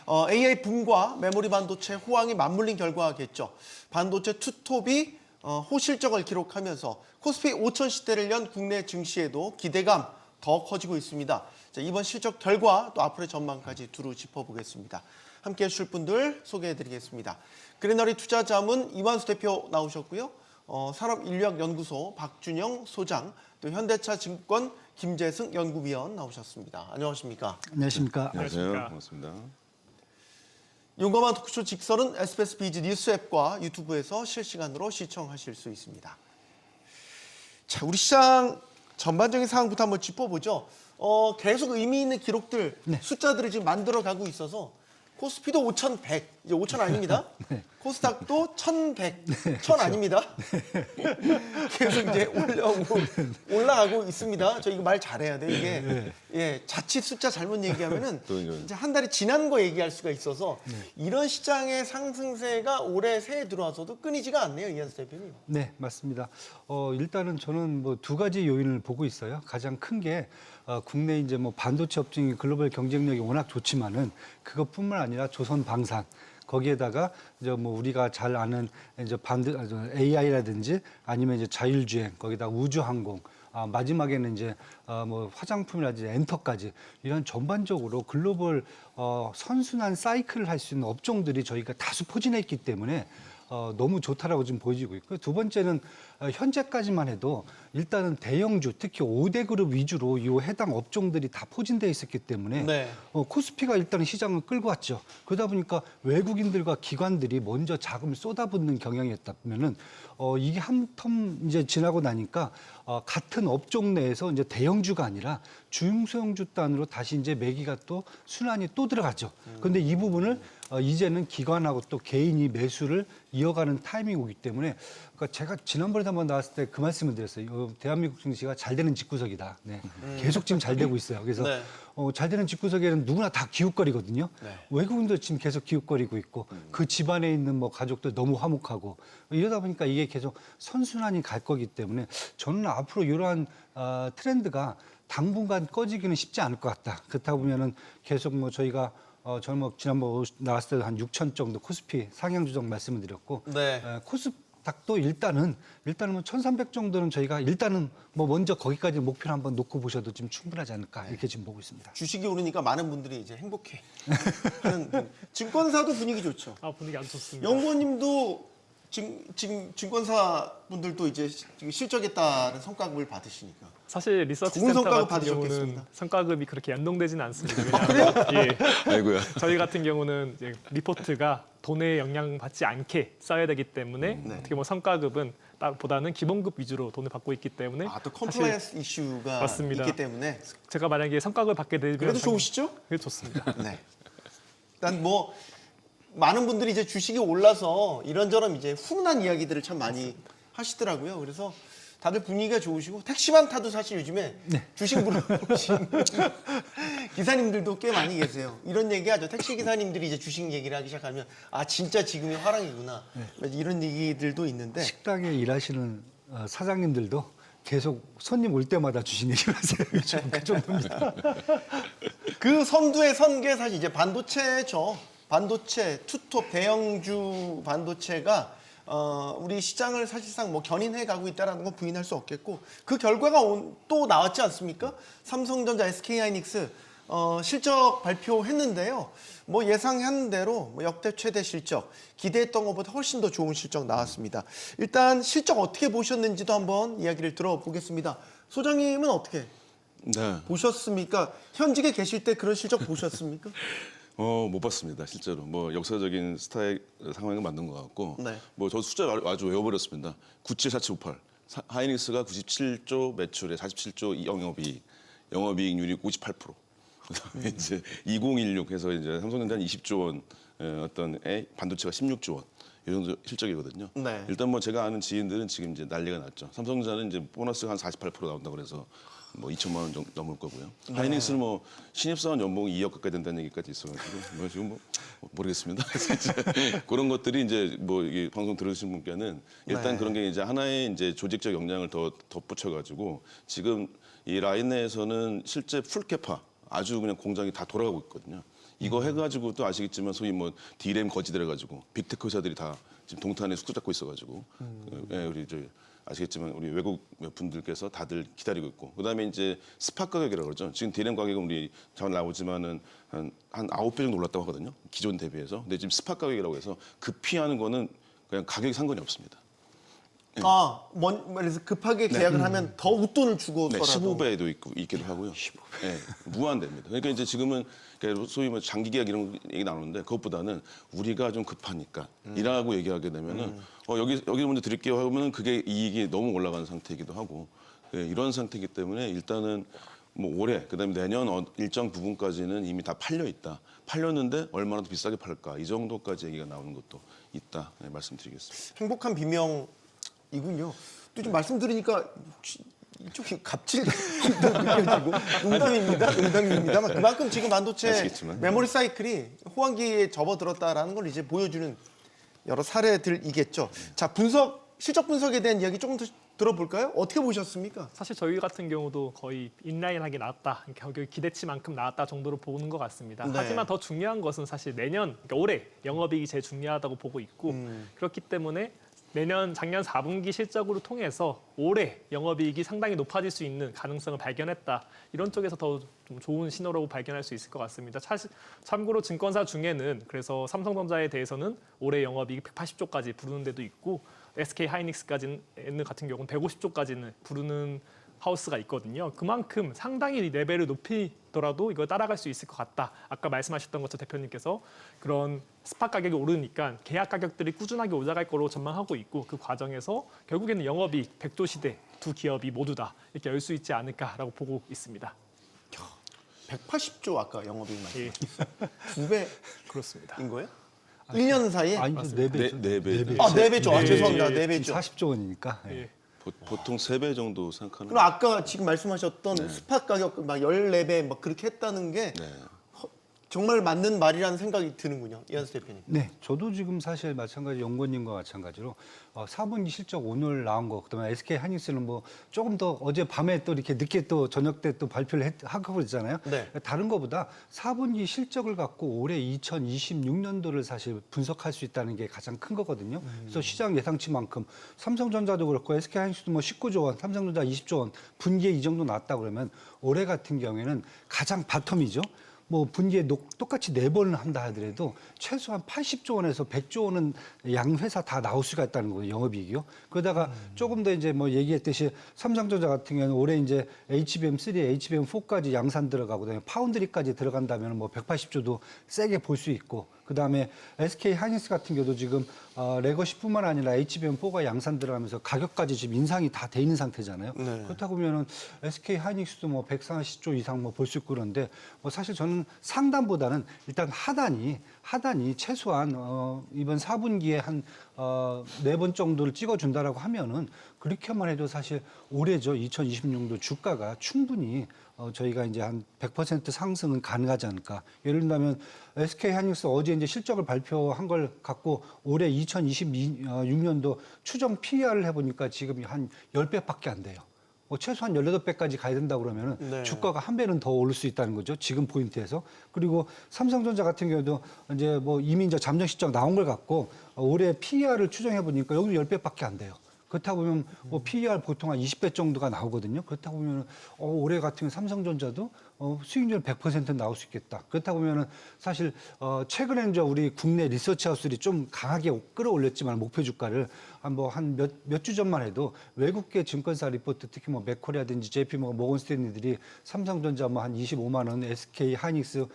AI 붐과 메모리 반도체 호황이 맞물린 결과겠죠. 반도체 투톱이 호실적을 기록하면서 코스피 5천 시대를 연 국내 증시에도 기대감 더 커지고 있습니다. 자, 이번 실적 결과 또 앞으로의 전망까지 두루 짚어보겠습니다. 함께해 주실 분들 소개해드리겠습니다. 그레너리 투자자문 이완수 대표 나오셨고요. 산업인류학연구소 박준영 소장, 또 현대차 증권 김재승 연구위원 나오셨습니다. 안녕하십니까? 안녕하십니까? 안녕하세요. 반갑습니다. 용감한 토크쇼 직설은 SBS 비즈 뉴스 앱과 유튜브에서 실시간으로 시청하실 수 있습니다. 자, 우리 시장 전반적인 상황부터 한번 짚어보죠. 계속 의미 있는 기록들, 숫자들을 지금 만들어가고 있어서 코스피도 5,100, 이제 5,000 아닙니다. 코스닥도 1,100, 1,000 아닙니다. 계속 이제 올라가고 있습니다. 저 이거 말 잘해야 돼. 이게 예, 자칫 숫자 잘못 얘기하면은 이제 한 달이 지난 거 얘기할 수가 있어서 이런 시장의 상승세가 올해 새해 들어와서도 끊이지가 않네요, 이한수 대표님. 네, 맞습니다. 일단은 저는 뭐 두 가지 요인을 보고 있어요. 가장 큰 게 국내 이제 뭐 반도체 업종이 글로벌 경쟁력이 워낙 좋지만은 그것뿐만 아니라 조선 방산 거기에다가 이제 뭐 우리가 잘 아는 이제 AI라든지 아니면 이제 자율주행 거기다 우주항공 마지막에는 이제 뭐 화장품이라든지 엔터까지 이런 전반적으로 글로벌 선순환 사이클을 할 수 있는 업종들이 저희가 다수 포진해 있기 때문에 너무 좋다라고 지금 보여지고 있고요. 두 번째는 현재까지만 해도 일단은 대형주, 특히 5대 그룹 위주로 이 해당 업종들이 다 포진되어 있었기 때문에 네. 코스피가 일단은 시장을 끌고 왔죠. 그러다 보니까 외국인들과 기관들이 먼저 자금을 쏟아붓는 경향이었다면은 이게 한 텀 이제 지나고 나니까 같은 업종 내에서 이제 대형주가 아니라 중소형주 단으로 다시 이제 매기가 또 순환이 또 들어가죠. 그런데 이 부분을 이제는 기관하고 또 개인이 매수를 이어가는 타이밍이 오기 때문에 그러니까 제가 지난번에 한번 나왔을 때 그 말씀을 드렸어요. 대한민국 증시가 잘 되는 집구석이다. 네. 계속 지금 잘 되고 있어요. 그래서 네. 잘 되는 집구석에는 누구나 다 기웃거리거든요. 네. 외국인도 지금 계속 기웃거리고 있고 그 집안에 있는 뭐 가족들 너무 화목하고 이러다 보니까 이게 계속 선순환이 갈 거기 때문에 저는 앞으로 이러한 트렌드가 당분간 꺼지기는 쉽지 않을 것 같다. 그렇다 보면은 계속 뭐 저희가 저는 뭐 지난번 나왔을 때 한 6천 정도 코스피 상향 조정 말씀을 드렸고 네. 코스닥도 일단은 뭐 1,300 정도는 저희가 일단은 뭐 먼저 거기까지 목표를 한번 놓고 보셔도 좀 충분하지 않을까 이렇게 지금 보고 있습니다. 주식이 오르니까 많은 분들이 이제 행복해. 증권사도 분위기 좋죠. 분위기 아주 좋습니다. 연구원님도 지금 증권사 분들도 이제 지금 실적에 따른 성과급을 받으시니까. 사실 리서치 좋은 센터 성과급 같은 경우는 받으셨겠습니다. 성과급이 그렇게 연동되지는 않습니다. 왜냐하면 예, 아이고야. 저희 같은 경우는 이제 리포트가 돈에 영향받지 않게 써야 되기 때문에 네. 어떻게 뭐 성과급은 보다는 기본급 위주로 돈을 받고 있기 때문에 또 컴플라이언스 이슈가 맞습니다. 있기 때문에 제가 만약에 성과급을 받게 되면 그래도 좋으시죠? 그게 좋습니다. 네. 일단 뭐 많은 분들이 이제 주식이 올라서 이런저런 이제 훈훈한 이야기들을 참 많이 하시더라고요. 그래서 다들 분위기가 좋으시고 택시만 타도 사실 요즘에 주식 물어보시는 기사님들도 꽤 많이 계세요. 이런 얘기하죠. 택시 기사님들이 이제 주식 얘기를 하기 시작하면 진짜 지금이 화랑이구나. 이런 얘기들도 있는데 식당에 일하시는 사장님들도 계속 손님 올 때마다 주식 얘기를 하세요. 요즘 그 정도입니다. 그 선두에 선 게 사실 이제 반도체죠. 반도체, 투톱, 대형주 반도체가 우리 시장을 사실상 뭐 견인해 가고 있다는 건 부인할 수 없겠고 그 결과가 또 나왔지 않습니까? 삼성전자, SK하이닉스 실적 발표했는데요. 뭐 예상한 대로 뭐 역대 최대 실적, 기대했던 것보다 훨씬 더 좋은 실적 나왔습니다. 일단 실적 어떻게 보셨는지도 한번 이야기를 들어보겠습니다. 소장님은 어떻게 네. 보셨습니까? 현직에 계실 때 그런 실적 보셨습니까? 못 봤습니다. 실제로 뭐 역사적인 스타의 상황이 맞는 것 같고, 네. 뭐 저 숫자 아주 외워버렸습니다. 974758. 하이닉스가 97조 매출에 47조 영업이익률이 58%. 그다음에 이제 2016 해서 이제 삼성전자는 20조 원 어떤 반도체가 16조 원. 이 정도 실적이거든요. 네. 일단 뭐 제가 아는 지인들은 지금 이제 난리가 났죠. 삼성전자는 이제 보너스가 한 48% 나온다고 그래서 뭐 2천만 원 정도 넘을 거고요. 하이닉스는 뭐 신입사원 연봉이 2억 가까이 된다는 얘기까지 있어가지고 뭐 지금 뭐 모르겠습니다. 그래서 이제 그런 것들이 이제 뭐 이게 방송 들으신 분께는 일단 네. 그런 게 이제 하나의 이제 조직적 역량을 더 덧붙여가지고 지금 이 라인 내에서는 실제 풀캐파 아주 그냥 공장이 다 돌아가고 있거든요. 이거 해가지고 또 아시겠지만 소위 뭐 D램 거짓돼가지고 빅테크 회사들이 다 지금 동탄에 숙소 잡고 있어가지고 예, 우리 저 아시겠지만 우리 외국 분들께서 다들 기다리고 있고 그다음에 이제 스팟 가격이라고 그러죠. 지금 D램 가격은 우리 잘 나오지만은 한 9배 정도 올랐다고 하거든요. 기존 대비해서. 근데 지금 스팟 가격이라고 해서 급피하는 거는 그냥 가격이 상관이 없습니다. 그래서 급하게 계약을 하면 더 웃돈을 네, 주고서라도 15배도 있기도 하고요. 15배. 네, 무한대입니다. 그러니까 이제 지금은 그러니까 소위 뭐 장기 계약 이런 얘기 나오는데 그것보다는 우리가 좀 급하니까 이라고 얘기하게 되면은 여기 먼저 드릴게요 하면은 그게 이익이 너무 올라가는 상태이기도 하고 이런 상태이기 때문에 일단은 뭐 올해 그다음에 내년 일정 부분까지는 이미 다 팔려 있다. 팔렸는데 얼마나 더 비싸게 팔까 이 정도까지 얘기가 나오는 것도 있다. 네, 말씀드리겠습니다. 행복한 비명이군요. 또 좀 말씀 들으니까 혹시 이쪽이 갑질도 느껴지고 농담입니다만 그만큼 지금 반도체 아시겠지만. 메모리 사이클이 호황기에 접어들었다라는 걸 이제 보여주는 여러 사례들이겠죠. 자, 실적 분석에 대한 이야기 조금 더 들어볼까요? 어떻게 보셨습니까? 사실 저희 같은 경우도 거의 인라인하게 나왔다, 가격이 기대치만큼 나왔다 정도로 보는 것 같습니다. 네. 하지만 더 중요한 것은 사실 내년, 그러니까 올해 영업이익이 제일 중요하다고 보고 있고 그렇기 때문에 작년 4분기 실적으로 통해서 올해 영업이익이 상당히 높아질 수 있는 가능성을 발견했다. 이런 쪽에서 더 좀 좋은 신호라고 발견할 수 있을 것 같습니다. 참고로 증권사 중에는 그래서 삼성전자에 대해서는 올해 영업이익 180조까지 부르는 데도 있고 SK 하이닉스까지는 같은 경우는 150조까지는 부르는 하우스가 있거든요. 그만큼 상당히 레벨을 높이더라도 이걸 따라갈 수 있을 것 같다. 아까 말씀하셨던 것처럼 대표님께서 그런 스팟 가격이 오르니까 계약 가격들이 꾸준하게 올라갈 거로 전망하고 있고 그 과정에서 결국에는 영업이익 100조 시대 두 기업이 모두 다 이렇게 열 수 있지 않을까라고 보고 있습니다. 180조 아까 영업이익 말씀. 예, 2배인 그렇습니다. 거예요? 1년 사이에? 아니, 네 배죠. 네 배. 네 4배죠. 죄송합니다. 예, 4배죠. 40조 원이니까. 예. 예. 보통 3배 정도 생각하는 그럼 아까 지금 말씀하셨던 스팟 가격 막 14배 막 그렇게 했다는 게 네. 정말 맞는 말이라는 생각이 드는군요. 이한수 대표님. 네, 저도 지금 사실 마찬가지 연구원님과 마찬가지로 4분기 실적 오늘 나온 거, 그다음에 SK 하이닉스는 뭐 조금 더 어제 밤에 또 이렇게 늦게 또 저녁 때 또 발표를 하고 있잖아요. 네. 다른 거보다 4분기 실적을 갖고 올해 2026년도를 사실 분석할 수 있다는 게 가장 큰 거거든요. 그래서 시장 예상치만큼 삼성전자도 그렇고 SK 하이닉스도 뭐 19조 원, 삼성전자 20조 원, 분기에 이 정도 났다 그러면 올해 같은 경우에는 가장 바텀이죠. 뭐 분기에 똑같이 4번을 한다 하더라도 최소한 80조 원에서 100조 원은 양 회사 다 나올 수가 있다는 거예요, 영업이익이요. 그러다가 조금 더 이제 뭐 얘기했듯이 삼성전자 같은 경우는 올해 이제 HBM3, HBM4까지 양산 들어가고 그다음에 파운드리까지 들어간다면 뭐 180조도 세게 볼 수 있고 그다음에 SK 하이닉스 같은 경우도 지금 레거시뿐만 아니라 HBM4가 양산 들어가면서 가격까지 지금 인상이 다 돼 있는 상태잖아요. 네. 그렇다고 보면은 SK 하이닉스도 뭐 140조 이상 뭐 볼 수 있고 그런데 뭐 사실 저는 상단보다는 일단 하단이 최소한 이번 4분기에 한 4번 정도를 찍어준다라고 하면은 그렇게만 해도 사실 올해죠 2026년도 주가가 충분히 저희가 이제 한 100% 상승은 가능하지 않을까. 예를 들면 SK 하이닉스 어제 이제 실적을 발표한 걸 갖고 올해 2026년도 추정 PER을 해보니까 지금 한 10배밖에 안 돼요. 뭐 최소한 18배까지 가야 된다 그러면은 네. 주가가 한 배는 더 오를 수 있다는 거죠. 지금 포인트에서. 그리고 삼성전자 같은 경우도 이제 뭐 이미 이제 잠정 실적 나온 걸 갖고 올해 PER을 추정해 보니까 여기도 10배밖에 안 돼요. 그렇다 보면 뭐 PER 보통 한 20배 정도가 나오거든요. 그렇다 보면 올해 같은 삼성전자도 수익률 100% 나올 수 있겠다. 그렇다 보면은 사실 최근에 이제 우리 국내 리서치 하우스들이 좀 강하게 끌어올렸지만 목표 주가를 한 몇 주 전만 해도 외국계 증권사 리포트 특히 뭐 맥쿼리라든지 JP 모건 스탠리들이 삼성전자 뭐 한 25만 원, SK 하이닉스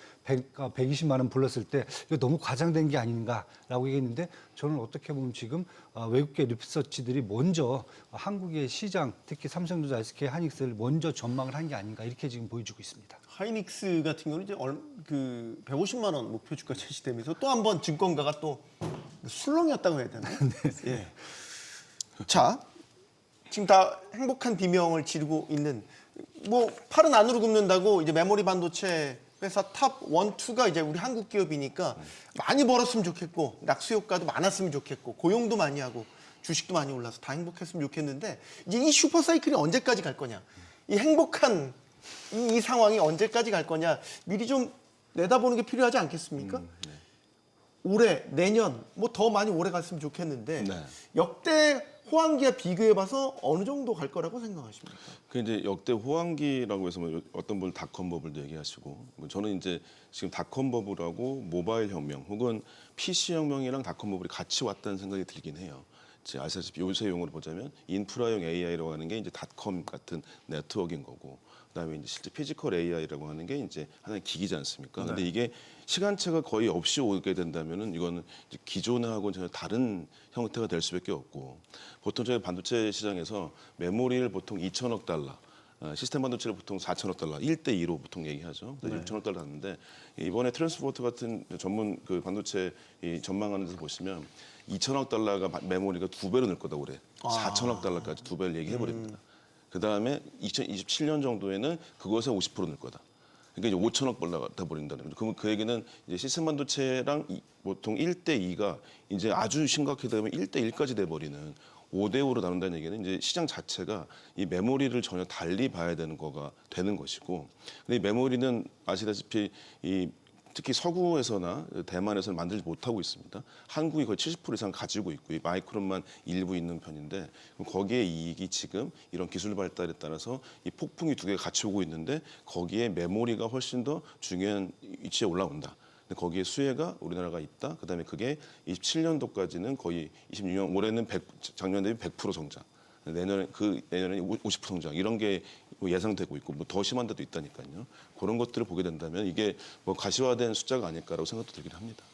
120만 원 불렀을 때 이거 너무 과장된 게 아닌가라고 얘기했는데 저는 어떻게 보면 지금 외국계 리서치들이 먼저 한국의 시장 특히 삼성전자, SK 하이닉스를 먼저 전망을 한 게 아닌가 이렇게 지금 보여주고 있습니다. 하이닉스 같은 경우는 이제 150만 원 목표 주가 제시되면서 또 한 번 증권가가 또 술렁이었다고 해야 되나요? 예. 자, 지금 다 행복한 비명을 지르고 있는 뭐 팔은 안으로 굽는다고 이제 메모리 반도체 회사 탑 1, 2가 이제 우리 한국 기업이니까 많이 벌었으면 좋겠고 낙수 효과도 많았으면 좋겠고 고용도 많이 하고 주식도 많이 올라서 다 행복했으면 좋겠는데 이제 이 슈퍼 사이클이 언제까지 갈 거냐? 이 행복한 이 상황이 언제까지 갈 거냐? 미리 좀 내다보는 게 필요하지 않겠습니까? 올해, 내년 뭐 더 많이 오래 갔으면 좋겠는데 네. 역대 호황기와 비교해봐서 어느 정도 갈 거라고 생각하십니까? 그 이제 역대 호황기라고 해서 뭐 어떤 분은 닷컴 버블도 얘기하시고 뭐 저는 이제 지금 닷컴 버블하고 모바일 혁명 혹은 PC 혁명이랑 닷컴 버블이 같이 왔다는 생각이 들긴 해요. 이제 아시다시피 요새 용어로 보자면 인프라용 AI라고 하는 게 이제 닷컴 같은 네트워크인 거고 그다음에 이제 실제 피지컬 AI라고 하는 게 이제 하나의 기기지 않습니까? 근데 이게 시간차가 거의 없이 오게 된다면은 이거는 이제 기존하고는 전혀 다른 형태가 될 수밖에 없고 보통 저희 반도체 시장에서 메모리를 보통 2천억 달러 시스템 반도체를 보통 4천억 달러, 1대2로 보통 얘기하죠. 6천억 달러 하는데 이번에 트랜스포트 같은 전문 그 반도체 이 전망하는 데서 보시면 2천억 달러가 메모리가 2배로 늘 거다 올해. 4천억 달러까지 2배를 얘기해 버립니다. 그 다음에 2027년 정도에는 그것에 50% 늘 거다. 그러니까 이제 5천억 달러가 돼 버린다는 거죠. 그러면 그 얘기는 이제 시스템 반도체랑 보통 1대2가 이제 아주 심각하게 되면 1대1까지 돼 버리는 5대5로 나눈다는 얘기는 이제 시장 자체가 이 메모리를 전혀 달리 봐야 되는 거가 되는 것이고, 근데 이 메모리는 아시다시피 이 특히 서구에서나 대만에서는 만들지 못하고 있습니다. 한국이 거의 70% 이상 가지고 있고 이 마이크론만 일부 있는 편인데 거기에 이익이 지금 이런 기술 발달에 따라서 이 폭풍이 두 개가 같이 오고 있는데 거기에 메모리가 훨씬 더 중요한 위치에 올라온다. 근데 거기에 수혜가 우리나라가 있다. 그다음에 그게 27년도까지는 거의 26년 올해는 작년 대비 100% 성장. 내년에는 50% 성장 이런 게 예상되고 있고 뭐 더 심한 데도 있다니까요. 그런 것들을 보게 된다면 이게 뭐 가시화된 숫자가 아닐까라고 생각도 들긴 합니다.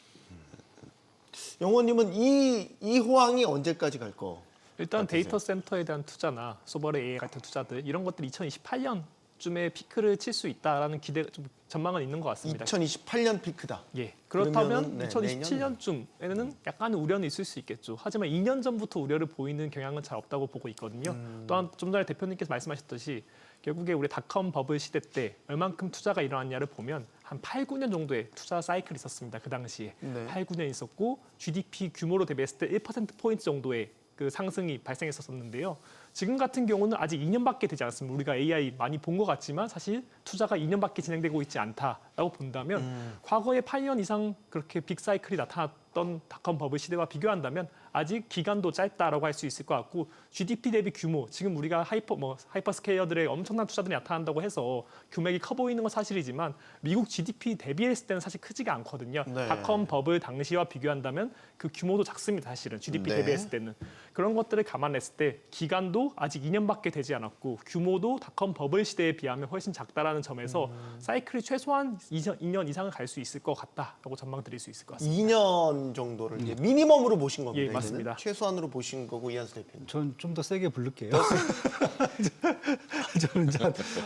영호님은 이 호황이 언제까지 갈 거? 일단 데이터 센터에 대한 투자나 소버레 AI 같은 투자들 이런 것들이 2028년쯤에 피크를 칠 수 있다라는 기대 좀 전망은 있는 것 같습니다. 2028년 피크다. 예. 그렇다면 그러면은, 네, 2027년쯤에는 약간의 우려는 있을 수 있겠죠. 하지만 2년 전부터 우려를 보이는 경향은 잘 없다고 보고 있거든요. 또한 좀 전에 대표님께서 말씀하셨듯이 결국에 우리 닷컴 버블 시대 때 얼만큼 투자가 일어났냐를 보면 한 8, 9년 정도의 투자 사이클이 있었습니다. 그 당시에. 네. 8, 9년 있었고 GDP 규모로 대비했을 때 1%포인트 정도의 그 상승이 발생했었는데요. 지금 같은 경우는 아직 2년밖에 되지 않습니다. 우리가 AI 많이 본 것 같지만 사실 투자가 2년밖에 진행되고 있지 않다라고 본다면 과거에 8년 이상 그렇게 빅사이클이 나타났던 닷컴 버블 시대와 비교한다면 아직 기간도 짧다라고 할 수 있을 것 같고 GDP 대비 규모 지금 우리가 하이퍼스케일러들의 엄청난 투자들이 나타난다고 해서 규모가 커 보이는 건 사실이지만 미국 GDP 대비했을 때는 사실 크지가 않거든요. 네. 닷컴 버블 당시와 비교한다면 그 규모도 작습니다. 사실은 GDP 네. 대비했을 때는 그런 것들을 감안했을 때 기간도 아직 2년밖에 되지 않았고 규모도 닷컴 버블 시대에 비하면 훨씬 작다라는 점에서 사이클이 최소한 2년 이상은 갈 수 있을 것 같다라고 전망드릴 수 있을 것 같습니다. 2년 정도를 이제 미니멈으로 보신 겁니다. 예, 이제는. 맞습니다. 최소한으로 보신 거고 이한수 대표님. 전 좀 더 세게 부를게요. 저는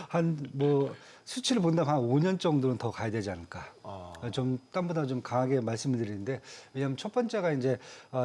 한뭐 수치를 본다면 한 5년 정도는 더 가야 되지 않을까. 좀 땀보다 좀 강하게 말씀을 드리는데 왜냐하면 첫 번째가 이제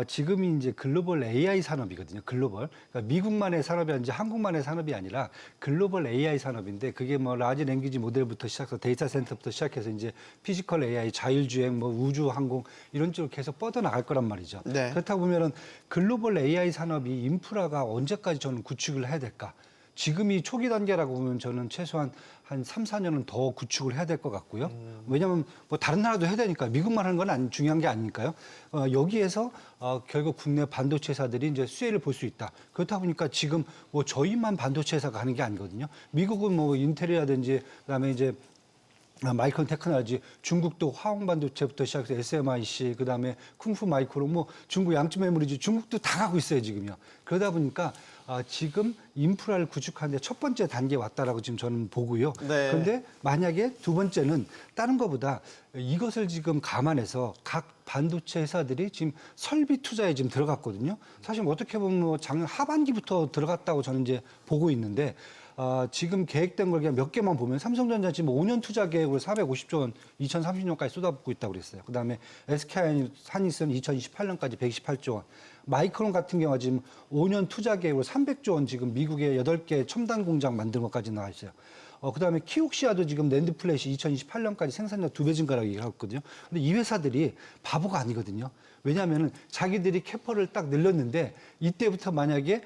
지금이 이제 글로벌 AI 산업이거든요. 글로벌. 그러니까 미국만의 산업이 아니지 한국만의 산업이 아니라 글로벌 AI 산업인데 그게 뭐 라지 랭귀지 모델부터 시작해서 데이터 센터부터 시작해서 이제 피지컬 AI, 자율주행, 뭐 우주 항공 이런 쪽으로 계속 뻗어나갈 거란 말이죠. 네. 그렇다 보면은 글로벌 AI 산업이 인프라가 언제까지 저는 구축을 해야 될까? 지금이 초기 단계라고 보면 저는 최소한 한 3, 4년은 더 구축을 해야 될 것 같고요. 왜냐하면 뭐 다른 나라도 해야 되니까 미국만 하는 건 중요한 게 아니니까요. 여기에서 결국 국내 반도체 회사들이 이제 수혜를 볼 수 있다. 그렇다 보니까 지금 뭐 저희만 반도체 회사가 하는 게 아니거든요. 미국은 뭐 인텔이라든지 그다음에 이제 마이크론 테크놀로지, 중국도 화홍 반도체부터 시작해서 SMIC, 그다음에 쿵푸 마이크론, 뭐 중국 양쯔 메모리지, 중국도 다 가고 있어요 지금요. 그러다 보니까 지금 인프라를 구축하는데 첫 번째 단계에 왔다라고 지금 저는 보고요. 네. 그런데 만약에 두 번째는 다른 것보다 이것을 지금 감안해서 각 반도체 회사들이 지금 설비 투자에 지금 들어갔거든요. 사실 어떻게 보면 뭐 작년 하반기부터 들어갔다고 저는 이제 보고 있는데. 지금 계획된 걸 그냥 몇 개만 보면 삼성전자 지금 5년 투자 계획으로 450조 원 2030년까지 쏟아붓고 있다고 그랬어요. 그다음에 SK하이닉스는 2028년까지 128조 원. 마이크론 같은 경우가 지금 5년 투자 계획으로 300조 원 지금 미국에 8개 첨단 공장 만든 것까지 나와 있어요. 그다음에 키옥시아도 지금 낸드 플랫이 2028년까지 생산량 2배 증가라고 얘기하거든요. 근데 이 회사들이 바보가 아니거든요. 왜냐하면 자기들이 캐퍼를 딱 늘렸는데 이때부터 만약에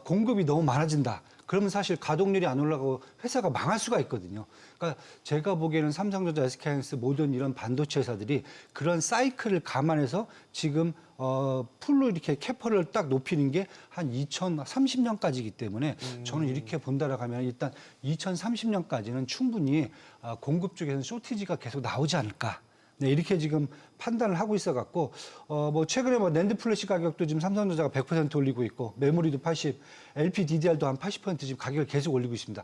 공급이 너무 많아진다. 그러면 사실 가동률이 안 올라가고 회사가 망할 수가 있거든요. 그러니까 제가 보기에는 삼성전자, SK하이닉스 모든 이런 반도체 회사들이 그런 사이클을 감안해서 지금 풀로 이렇게 캐퍼를 딱 높이는 게 한 2030년까지이기 때문에 저는 이렇게 본다라고 하면 일단 2030년까지는 충분히 공급 쪽에서는 쇼티지가 계속 나오지 않을까. 네, 이렇게 지금 판단을 하고 있어갖고 뭐 최근에 뭐 낸드 플래시 가격도 지금 삼성전자가 100% 올리고 있고 메모리도 80, LPDDR도 한 80% 지금 가격을 계속 올리고 있습니다.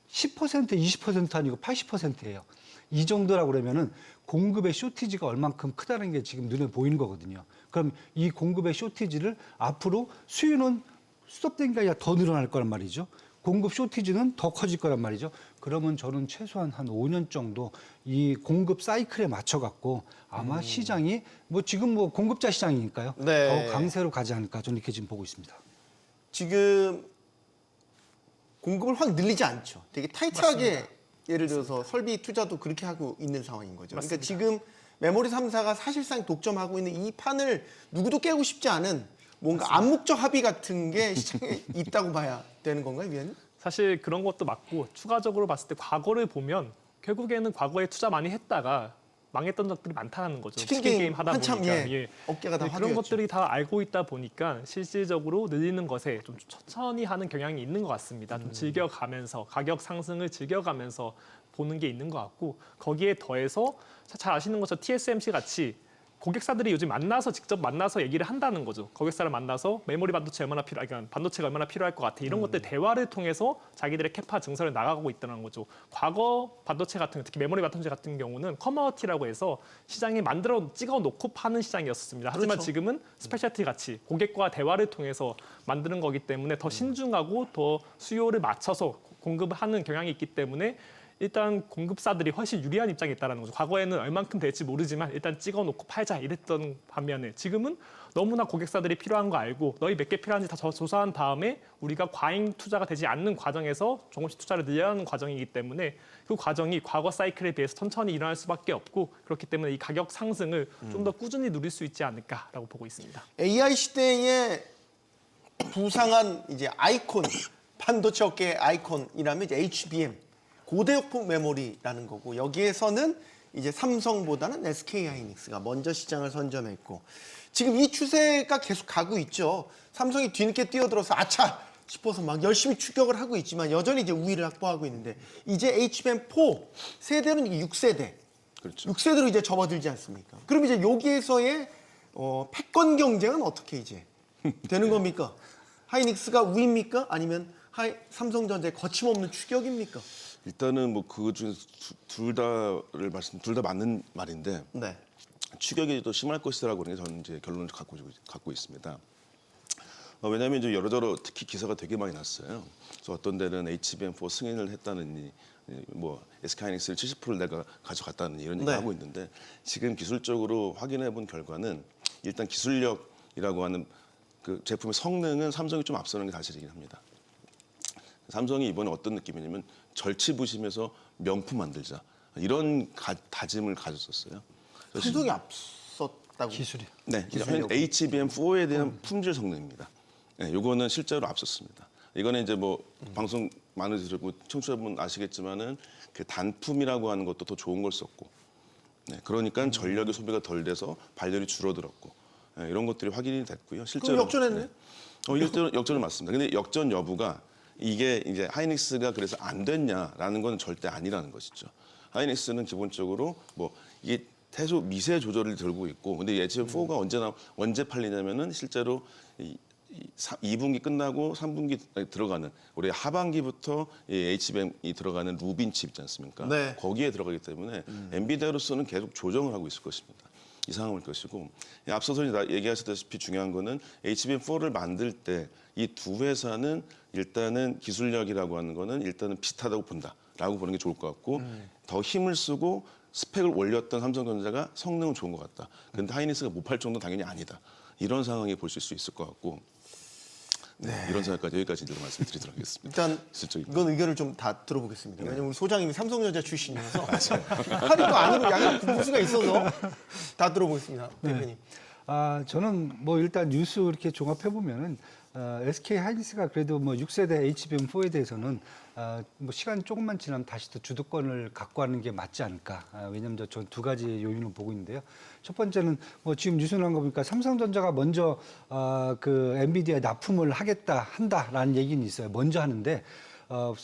10% 20% 아니고 80%예요. 이 정도라고 그러면은 공급의 쇼티지가 얼만큼 크다는 게 지금 눈에 보이는 거거든요. 그럼 이 공급의 쇼티지를 앞으로 수요는 스톱된 게 아니라 더 늘어날 거란 말이죠. 공급 쇼티지는 더 커질 거란 말이죠. 그러면 저는 최소한 한 5년 정도 이 공급 사이클에 맞춰 갖고 아마 시장이 뭐 지금 뭐 공급자 시장이니까요. 네. 더 강세로 가지 않을까 저는 이렇게 지금 보고 있습니다. 지금 공급을 확 늘리지 않죠. 되게 타이트하게 예를 들어서 설비 투자도 그렇게 하고 있는 상황인 거죠. 그러니까 지금 메모리 3사가 사실상 독점하고 있는 이 판을 누구도 깨고 싶지 않은 뭔가 암묵적 합의 같은 게 시장에 있다고 봐야 되는 건가요, 위원님? 사실 그런 것도 맞고 추가적으로 봤을 때 과거를 보면 결국에는 과거에 투자 많이 했다가 망했던 적들이 많다는 거죠. 치킨 게임 하다 한참 보니까 어깨가 다 네, 그런 화두였죠. 것들이 다 알고 있다 보니까 실질적으로 늘리는 것에 좀 천천히 하는 경향이 있는 것 같습니다. 좀 즐겨가면서 가격 상승을 즐겨가면서 보는 게 있는 것 같고 거기에 더해서 잘 아시는 것처럼 TSMC 같이 고객사들이 요즘 만나서 직접 만나서 얘기를 한다는 거죠. 고객사를 만나서 메모리 반도체 얼마나 그러니까 반도체가 얼마나 필요할 것 같아. 이런 것들 대화를 통해서 자기들의 캐파 증설을 나가고 있다는 거죠. 과거 반도체 같은 특히 메모리 반도체 같은 경우는 커머티라고 해서 시장에 만들어 찍어 놓고 파는 시장이었습니다. 하지만 그렇죠. 지금은 스페셜티 같이 고객과 대화를 통해서 만드는 거기 때문에 더 신중하고 더 수요를 맞춰서 공급을 하는 경향이 있기 때문에 일단 공급사들이 훨씬 유리한 입장에 있다는 거죠. 과거에는 얼만큼 될지 모르지만 일단 찍어놓고 팔자 이랬던 반면에 지금은 너무나 고객사들이 필요한 거 알고 너희 몇 개 필요한지 다 조사한 다음에 우리가 과잉 투자가 되지 않는 과정에서 조금씩 투자를 늘려가는 과정이기 때문에 그 과정이 과거 사이클에 비해서 천천히 일어날 수밖에 없고 그렇기 때문에 이 가격 상승을 좀 더 꾸준히 누릴 수 있지 않을까라고 보고 있습니다. AI 시대에 부상한 이제 아이콘 반도체 업계의 아이콘이라면 이제 HBM 고대역폭 메모리라는 거고 여기에서는 이제 삼성보다는 SK하이닉스가 먼저 시장을 선점했고 지금 이 추세가 계속 가고 있죠. 삼성이 뒤늦게 뛰어들어서 아차 싶어서 막 열심히 추격을 하고 있지만 여전히 이제 우위를 확보하고 있는데 이제 HBM4 세대는 6세대. 그렇죠. 6세대로 이제 접어들지 않습니까? 그럼 이제 여기에서의 패권 경쟁은 어떻게 이제 되는 겁니까? 하이닉스가 우위입니까? 아니면 삼성전자의 거침없는 추격입니까? 일단은 뭐 그 중에 둘 다를 둘 다 맞는 말인데 네. 추격이 더 심할 것이라고 하는 게 저는 이제 결론을 갖고 있습니다. 왜냐하면 이제 여러저러 특히 기사가 되게 많이 났어요. 그래서 어떤 데는 HBM4 승인을 했다느니 뭐 SK하이닉스를 70%를 내가 가져갔다는 이런 얘기를 네. 하고 있는데 지금 기술적으로 확인해 본 결과는 일단 기술력이라고 하는 그 제품의 성능은 삼성이 좀 앞서는 게 사실이긴 합니다. 삼성이 이번에 어떤 느낌이냐면 절치부심해서 명품 만들자 이런 다짐을 가졌었어요. 삼성이 앞섰다고. 기술이. 네, 기술력. HBM4에 대한 품질 성능입니다. 네, 요거는 실제로 앞섰습니다. 이거는 이제 뭐 방송 많이 들으고 청취자분 아시겠지만은 그 단품이라고 하는 것도 더 좋은 걸 썼고, 네, 그러니까 전력의 소비가 덜 돼서 발열이 줄어들었고, 네, 이런 것들이 확인이 됐고요. 실제로 그럼 역전했네. 네. 역전은 맞습니다. 근데 역전 여부가 이게 이제 하이닉스가 그래서 안 됐냐라는 건 절대 아니라는 것이죠. 하이닉스는 기본적으로 뭐 이게 태소 미세 조절을 들고 있고, 근데 HBM4가 언제 팔리냐면은 실제로 2분기 끝나고 3분기 들어가는 올해 하반기부터 이 HBM이 들어가는 루빈 칩 있지 않습니까? 네. 거기에 들어가기 때문에 엔비디아로서는 계속 조정을 하고 있을 것입니다. 이 상황일 것이고, 앞서서 얘기하셨다시피 중요한 거는 HBM4를 만들 때 이 두 회사는 일단은 기술력이라고 하는 거는 일단은 비슷하다고 본다라고 보는 게 좋을 것 같고, 더 힘을 쓰고 스펙을 올렸던 삼성전자가 성능은 좋은 것 같다. 근데 하이닉스가 못 팔 정도는 당연히 아니다. 이런 상황에 보실 수 있을 것 같고, 네, 이런 생각까지 여기까지 이제 말씀드리도록 하겠습니다. 일단 기술적인 이건 의견을 좀 다 들어보겠습니다. 왜냐면 우리 소장님이 삼성전자 출신이어서 팔이 또 안으로 약간 굽을 수가 있어서 다 들어보겠습니다. 대표님. 저는 뭐 일단 뉴스 이렇게 종합해 보면은 SK 하이닉스가 그래도 뭐 6세대 HBM4에 대해서는 뭐 시간 조금만 지나면 다시 또 주도권을 갖고 하는 게 맞지 않을까. 왜냐하면 저 두 가지 요인을 보고 있는데요. 첫 번째는 뭐 지금 뉴스 나온 거 보니까 삼성전자가 먼저 그 엔비디아 납품을 한다라는 얘기는 있어요. 먼저 하는데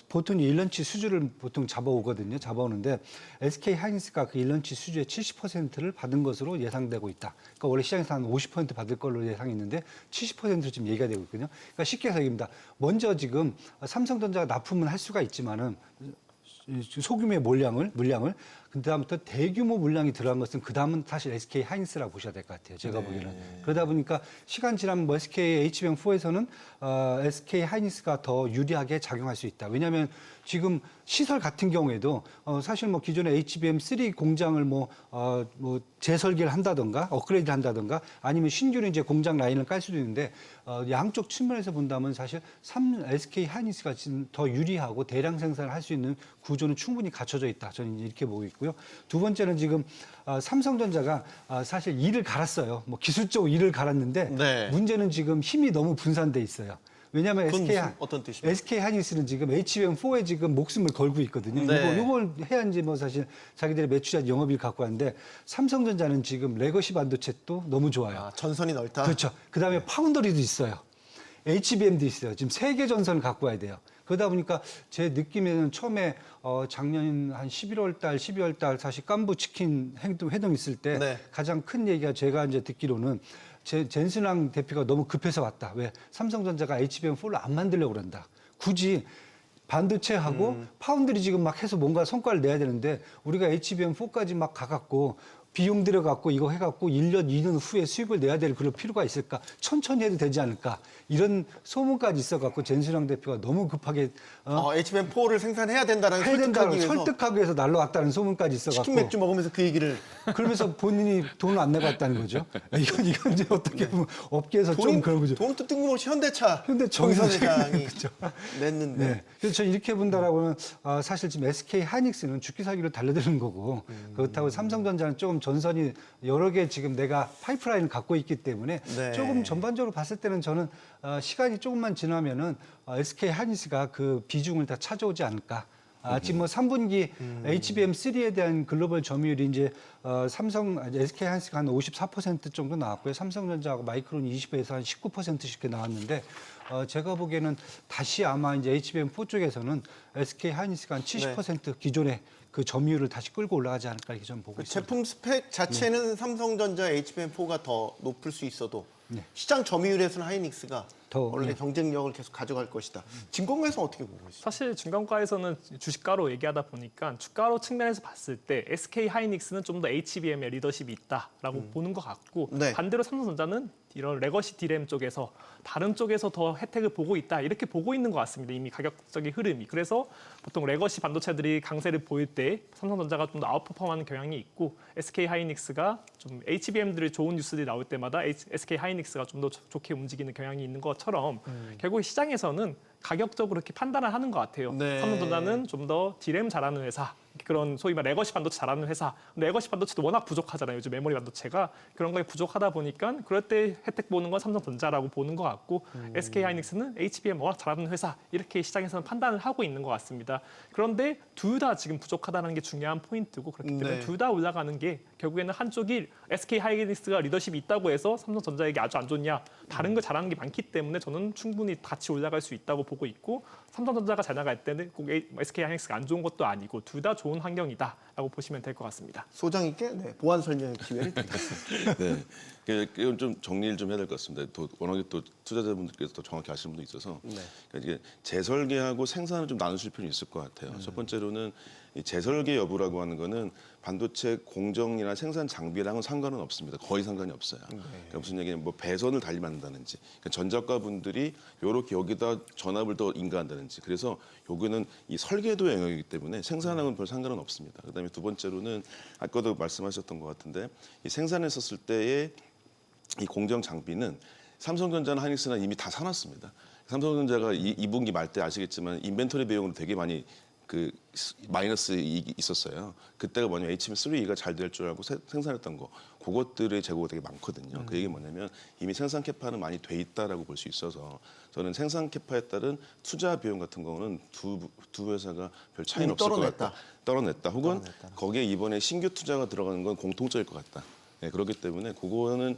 보통 1년치 수주를 보통 잡아오거든요. 잡아오는데 SK 하이닉스가 그 1년치 수주의 70%를 받은 것으로 예상되고 있다. 그러니까 원래 시장에서 한 50% 받을 걸로 예상했는데 70%로 지금 얘기가 되고 있거든요. 그러니까 쉽게 해서 얘기입니다. 먼저 지금 삼성전자가 납품은 할 수가 있지만은 소규모의 물량을 그다음부터 대규모 물량이 들어간 것은 그다음은 사실 SK 하이닉스라고 보셔야 될 것 같아요. 제가 보기에는. 그러다 보니까 시간 지나면 뭐 SK HBM4에서는 SK 하이닉스가 더 유리하게 작용할 수 있다. 왜냐하면 지금 시설 같은 경우에도 사실 뭐 기존의 HBM3 공장을 뭐 재설계를 한다던가 업그레이드를 한다던가 아니면 신규로 이제 공장 라인을 깔 수도 있는데 양쪽 측면에서 본다면 사실 SK 하이닉스가 지금 더 유리하고 대량 생산을 할 수 있는 구조는 충분히 갖춰져 있다. 저는 이렇게 보고 있고요. 두 번째는 지금 삼성전자가 사실 이를 갈았어요. 뭐 기술적으로 이를 갈았는데 네. 문제는 지금 힘이 너무 분산돼 있어요. 왜냐하면 그건 무슨 어떤 뜻입니까? SK 하이닉스는 지금 HBM4에 지금 목숨을 걸고 있거든요. 네. 이걸 해야지 뭐 사실 자기들의 매출이나 영업이익을 갖고 하는데 삼성전자는 지금 레거시 반도체도 너무 좋아요. 전선이 넓다. 그렇죠. 그다음에 파운더리도 있어요. HBM도 있어요. 지금 세 개 전선을 갖고 와야 돼요. 그러다 보니까 제 느낌에는 처음에 작년 한 11월 달, 12월 달 사실 깐부 치킨 회동 있을 때 네. 가장 큰 얘기가 제가 이제 듣기로는 젠슨왕 대표가 너무 급해서 왔다. 왜? 삼성전자가 HBM4를 안 만들려고 그런다. 굳이 반도체하고 파운드리 지금 막 해서 뭔가 성과를 내야 되는데 우리가 HBM4까지 막 가갖고 비용 들여갖고 이거 해갖고 1년, 2년 후에 수익을 내야 될 그럴 필요가 있을까? 천천히 해도 되지 않을까? 이런 소문까지 있어갖고 젠순왕 대표가 너무 급하게 HBM4를 생산해야 된다는 해야 된다고 설득하기 위해서 설득하기 위해서 날라왔다는 소문까지 있어갖고 치킨 맥주 먹으면서 그 얘기를 그러면서 본인이 돈을 안 내고 왔다는 거죠. 이건 이제 어떻게 보면 업계에서 좀 그런 거죠. 돈도 뜬금없이 현대차 정의선 회장이 그렇죠. 냈는데 네. 그래서 저는 이렇게 본다라고는 사실 지금 SK 하이닉스는 죽기 살기로 달려드는 거고 그렇다고 삼성전자는 조금 전선이 여러 개 지금 내가 파이프라인을 갖고 있기 때문에 네. 조금 전반적으로 봤을 때는 저는 시간이 조금만 지나면은 SK 하이닉스가 그 비중을 다 차지오지 않을까. 지금 뭐 3분기 HBM3에 대한 글로벌 점유율이 이제 SK 하이닉스가 한 54% 정도 나왔고요. 삼성전자하고 마이크론 20에서 한 19%씩 나왔는데 제가 보기에는 다시 아마 이제 HBM4 쪽에서는 SK 하이닉스가 한 70% 기존의 그 점유율을 다시 끌고 올라가지 않을까 이렇게 좀 보고 있습니다. 제품 스펙 자체는 삼성전자 HBM4가 더 높을 수 있어도 시장 점유율에서는 하이닉스가 더, 원래 경쟁력을 계속 가져갈 것이다. 증권가에서 어떻게 보고 있어요? 사실 증권가에서는 주식가로 얘기하다 보니까 주가로 측면에서 봤을 때 SK 하이닉스는 좀 더 HBM의 리더십이 있다라고 보는 것 같고 네. 반대로 삼성전자는 이런 레거시 디램 쪽에서 다른 쪽에서 더 혜택을 보고 있다 이렇게 보고 있는 것 같습니다. 이미 가격적인 흐름이. 그래서 보통 레거시 반도체들이 강세를 보일 때 삼성전자가 좀 더 아웃퍼폼하는 경향이 있고 SK 하이닉스가 좀 HBM들이 좋은 뉴스들이 나올 때마다 SK 하이닉스가 좀 더 좋게 움직이는 경향이 있는 것처럼 결국 시장에서는 가격적으로 이렇게 판단을 하는 것 같아요. 네. 삼성전자는 좀 더 디램 잘하는 회사, 그런 소위 말 레거시 반도체 잘하는 회사. 레거시 반도체도 워낙 부족하잖아요. 요즘 메모리 반도체가 그런 거에 부족하다 보니까 그럴 때 혜택 보는 건 삼성전자라고 보는 것 같고 SK 하이닉스는 HBM 워낙 잘하는 회사 이렇게 시장에서는 판단을 하고 있는 것 같습니다. 그런데 둘 다 지금 부족하다는 게 중요한 포인트고 그렇기 때문에 네. 둘 다 올라가는 게 결국에는 한쪽이 SK 하이닉스가 리더십이 있다고 해서 삼성전자에게 아주 안 좋냐? 다른 거 잘하는 게 많기 때문에 저는 충분히 같이 올라갈 수 있다고 보고 있고 삼성전자가 잘 나갈 때는 꼭 SK 하이닉스가 안 좋은 것도 아니고 둘 다 좋은 환경이다라고 보시면 될 것 같습니다. 소장님께 보완 설명 기회를 드리겠습니다. 네, 이건 좀 정리를 좀 해야 될 것 같습니다. 워낙에 또 투자자분들께서 더 정확히 아시는 분도 있어서 그러니까 이게 재설계하고 생산을 좀 나누실 필요는 있을 것 같아요. 첫 번째로는 이 재설계 여부라고 하는 거는 반도체 공정이나 생산 장비랑은 상관은 없습니다. 거의 상관이 없어요. 그러니까 무슨 얘기냐면 뭐 배선을 달리 만든다든지 그러니까 전작가 분들이 요렇게 여기다 전압을 더 인가한다든지 그래서 요거는 이 설계도 영역이기 때문에 생산하고는 별 상관은 없습니다. 그다음에 두 번째로는 아까도 말씀하셨던 것 같은데 이 생산했었을 때의 이 공정 장비는 삼성전자나 하이닉스는 이미 다 사놨습니다. 삼성전자가 2분기 말 때 아시겠지만 인벤토리 비용으로 되게 많이 그 마이너스 이익이 있었어요. 그때가 뭐냐면 HBM3가 잘 될 줄 알고 생산했던 거, 그것들의 재고가 되게 많거든요. 그 얘기 뭐냐면 이미 생산 캐파는 많이 돼 있다라고 볼 수 있어서 저는 생산 캐파에 따른 투자 비용 같은 경우는 두 회사가 별 차이는 없을 것 같다. 떨어냈다. 혹은 거기에 이번에 신규 투자가 들어가는 건 공통적일 것 같다. 네, 그렇기 때문에 그거는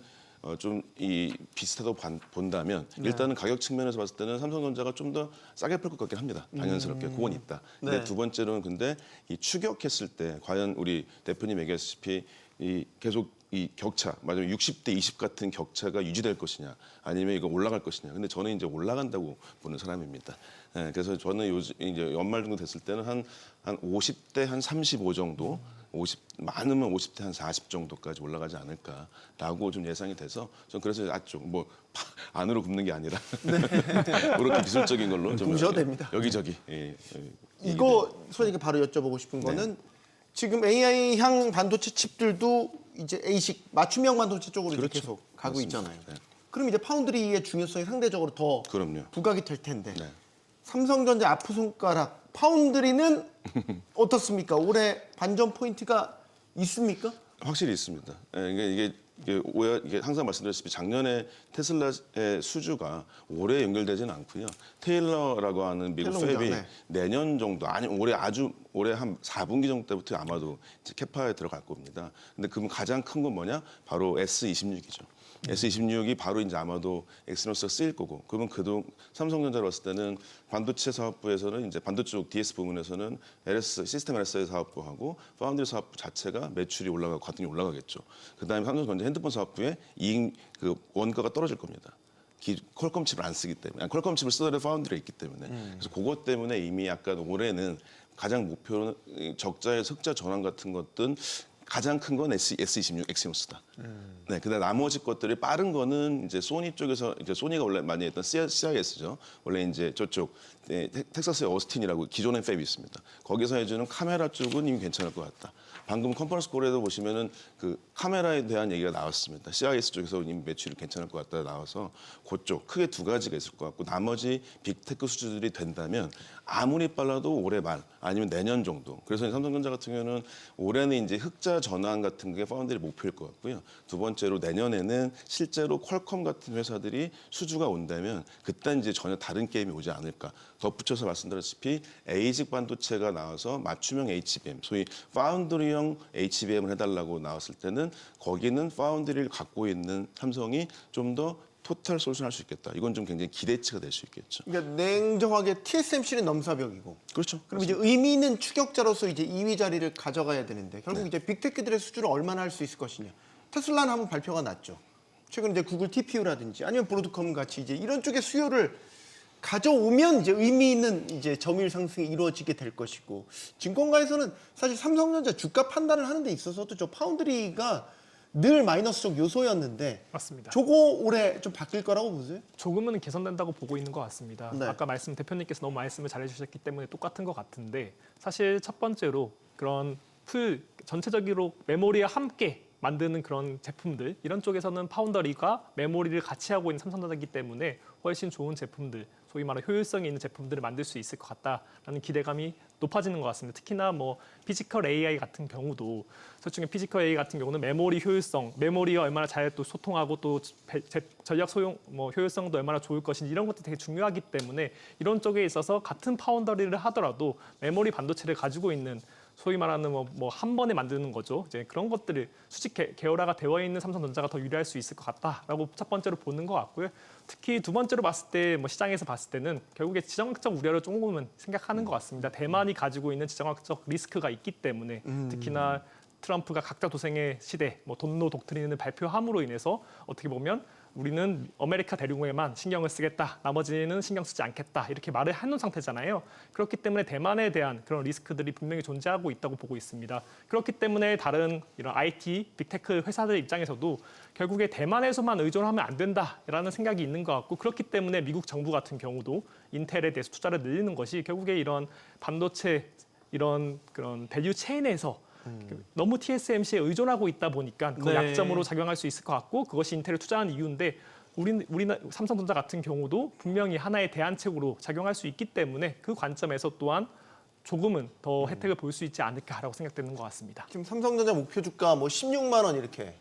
좀 이 비슷하다고 본다면 일단은 가격 측면에서 봤을 때는 삼성전자가 좀 더 싸게 팔 것 같긴 합니다. 당연스럽게 그건 있다. 근데 네. 두 번째로는 근데 이 추격했을 때 과연 우리 대표님 얘기하시피 이 계속 이 격차, 맞아요. 60대 20 같은 격차가 유지될 것이냐, 아니면 이거 올라갈 것이냐. 근데 저는 이제 올라간다고 보는 사람입니다. 네, 그래서 저는 요즘 이제 연말 정도 됐을 때는 한 50대 한 35 정도, 많으면 50대 한 40 정도까지 올라가지 않을까라고 좀 예상이 돼서 전 그래서 아쪽 뭐 안으로 굽는 게 아니라 그렇게 기술적인 걸로 좀 굽으셔도 됩니다. 여기저기. 이거 소장님께 바로 여쭤보고 싶은 거는 지금 AI향 반도체 칩들도 이제 ASIC 맞춤형 반도체 쪽으로 이제 그렇죠. 계속 가고 맞습니다. 있잖아요. 네. 그럼 이제 파운드리의 중요성이 상대적으로 더 그럼요. 부각이 될 텐데 네. 삼성전자 아프 손가락 파운드리는 어떻습니까? 올해 반전 포인트가 있습니까? 확실히 있습니다. 예, 이게 항상 말씀드렸듯이 작년에 테슬라의 수주가 올해 연결되지는 않고요. 테일러라고 하는 미국 테일러죠, 팹이 네. 내년 정도 아니 올해 한 4분기 정도 때부터 아마도 이제 캐파에 들어갈 겁니다. 근데 그럼 가장 큰 건 뭐냐? 바로 S26이죠. S26이 바로 이제 아마도 엑시노스가 쓰일 거고, 그러면 삼성전자로 봤을 때는 반도체 사업부에서는 이제 반도체 쪽 DS 부문에서는 시스템 LSI 사업부하고 파운드리 사업부 자체가 매출이 올라가고 같은 게 올라가겠죠. 그다음에 삼성전자 핸드폰 사업부의 이익 그 원가가 떨어질 겁니다. 퀄컴 칩을 안 쓰기 때문에, 퀄컴 칩을 쓰더라도 파운드리가 있기 때문에. 그래서 그것 때문에 이미 약간 올해는 가장 목표는 적자의 흑자 전환 같은 것들은 가장 큰 건 S26 엑시노스다. 네, 그다음 나머지 것들이 빠른 거는 이제 소니 쪽에서 이제 소니가 원래 많이 했던 CIS죠. 원래 이제 저쪽 텍사스의 어스틴이라고 기존의 팹이 있습니다. 거기서 해주는 카메라 쪽은 이미 괜찮을 것 같다. 방금 컨퍼런스 콜에도 보시면은 그 카메라에 대한 얘기가 나왔습니다. CIS 쪽에서 이미 매출이 괜찮을 것 같다 나와서 그쪽 크게 두 가지가 있을 것 같고 나머지 빅테크 수주들이 된다면 아무리 빨라도 올해 말 아니면 내년 정도. 그래서 삼성전자 같은 경우는 올해는 이제 흑자 전환 같은 게 파운드리 목표일 것 같고요. 두 번째로 내년에는 실제로 퀄컴 같은 회사들이 수주가 온다면 그때 이제 전혀 다른 게임이 오지 않을까. 덧붙여서 말씀드렸다시피 에이직 반도체가 나와서 맞춤형 HBM, 소위 파운드리형 HBM을 해달라고 나왔을 때는 거기는 파운드리를 갖고 있는 삼성이 좀 더 토탈 솔루션 할 수 있겠다. 이건 좀 굉장히 기대치가 될 수 있겠죠. 그러니까 냉정하게 TSMC는 넘사벽이고 그렇죠. 그럼 이제 의미 있는 추격자로서 이제 2위 자리를 가져가야 되는데 결국 이제 빅테크들의 수주를 얼마나 할 수 있을 것이냐. 테슬라는 한번 발표가 났죠. 최근 이제 구글 TPU라든지 아니면 브로드컴 같이 이제 이런 쪽의 수요를 가져오면 이제 의미 있는 이제 점유율 상승이 이루어지게 될 것이고 증권가에서는 사실 삼성전자 주가 판단을 하는 데 있어서도 저 파운드리가 늘 마이너스적 요소였는데 맞습니다. 저거 올해 좀 바뀔 거라고 보세요? 조금은 개선된다고 보고 있는 것 같습니다. 네. 아까 대표님께서 너무 말씀을 잘해주셨기 때문에 똑같은 것 같은데 사실 첫 번째로 그런 전체적으로 메모리와 함께 만드는 그런 제품들 이런 쪽에서는 파운더리가 메모리를 같이 하고 있는 삼성전자이기 때문에 훨씬 좋은 제품들 소위 말하는 효율성이 있는 제품들을 만들 수 있을 것 같다라는 기대감이 높아지는 것 같습니다. 특히나 뭐 피지컬 AI 같은 경우도 솔직히 피지컬 AI 같은 경우는 메모리 효율성, 메모리와 얼마나 잘 또 소통하고 또 전력 소용 효율성도 얼마나 좋을 것인지 이런 것들이 되게 중요하기 때문에 이런 쪽에 있어서 같은 파운더리를 하더라도 메모리 반도체를 가지고 있는 소위 말하는 뭐 한 번에 만드는 거죠. 이제 그런 것들을 수직 계열화가 되어 있는 삼성전자가 더 유리할 수 있을 것 같다라고 첫 번째로 보는 것 같고요. 특히 두 번째로 봤을 때 시장에서 봤을 때는 결국에 지정학적 우려를 조금은 생각하는 것 같습니다. 대만이 가지고 있는 지정학적 리스크가 있기 때문에 특히나 트럼프가 각자 도생의 시대, 돈노 독트린을 발표함으로 인해서 어떻게 보면 우리는 아메리카 대륙에만 신경을 쓰겠다, 나머지는 신경 쓰지 않겠다 이렇게 말을 해놓은 상태잖아요. 그렇기 때문에 대만에 대한 그런 리스크들이 분명히 존재하고 있다고 보고 있습니다. 그렇기 때문에 다른 이런 IT, 빅테크 회사들 입장에서도 결국에 대만에서만 의존하면 안 된다라는 생각이 있는 것 같고 그렇기 때문에 미국 정부 같은 경우도 인텔에 대해서 투자를 늘리는 것이 결국에 이런 반도체 이런 그런 밸류 체인에서 너무 TSMC에 의존하고 있다 보니까 그 네. 약점으로 작용할 수 있을 것 같고 그것이 인텔을 투자하는 이유인데 우리는 삼성전자 같은 경우도 분명히 하나의 대안책으로 작용할 수 있기 때문에 그 관점에서 또한 조금은 더 혜택을 볼 수 있지 않을까라고 생각되는 것 같습니다. 지금 삼성전자 목표 주가 뭐 16만 원 이렇게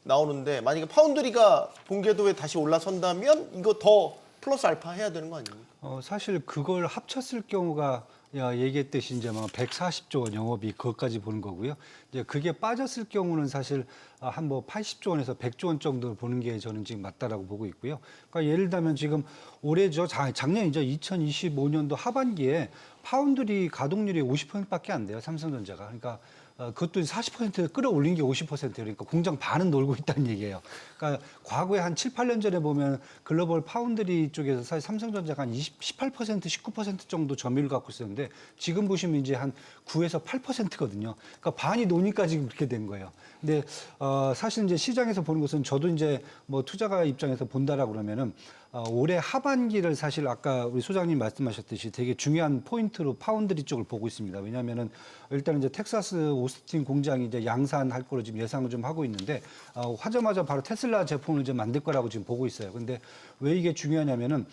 나오는데 만약에 파운드리가 본궤도에 다시 올라선다면 이거 더 플러스 알파 해야 되는 거 아닙니까? 사실 그걸 합쳤을 경우가 얘기했듯이 이제 뭐 140조 원 영업이익 그것까지 보는 거고요. 이제 그게 빠졌을 경우는 사실 한 뭐 80조 원에서 100조 원 정도 보는 게 저는 지금 맞다라고 보고 있고요. 그러니까 예를 들면 지금 올해죠 작년이죠 2025년도 하반기에 파운드리 가동률이 50%밖에 안 돼요 삼성전자가. 그러니까 그것도 40% 끌어올린 게 50%예요. 그러니까 공장 반은 놀고 있다는 얘기예요. 그러니까 과거에 한 7, 8년 전에 보면 글로벌 파운드리 쪽에서 사실 삼성전자가 한 18%, 19% 정도 점유율 갖고 있었는데 지금 보시면 이제 한 9에서 8%거든요. 그러니까 반이 노니까 지금 그렇게 된 거예요. 근데 사실 이제 시장에서 보는 것은 저도 이제 뭐 투자가 입장에서 본다라고 그러면은 올해 하반기를 사실 아까 우리 소장님 말씀하셨듯이 되게 중요한 포인트로 파운드리 쪽을 보고 있습니다. 왜냐하면은 일단 이제 텍사스 오스틴 공장이 이제 양산할 거로 지금 예상을 좀 하고 있는데 하자마자 바로 테슬라 제품을 이제 만들 거라고 지금 보고 있어요. 근데 왜 이게 중요하냐면은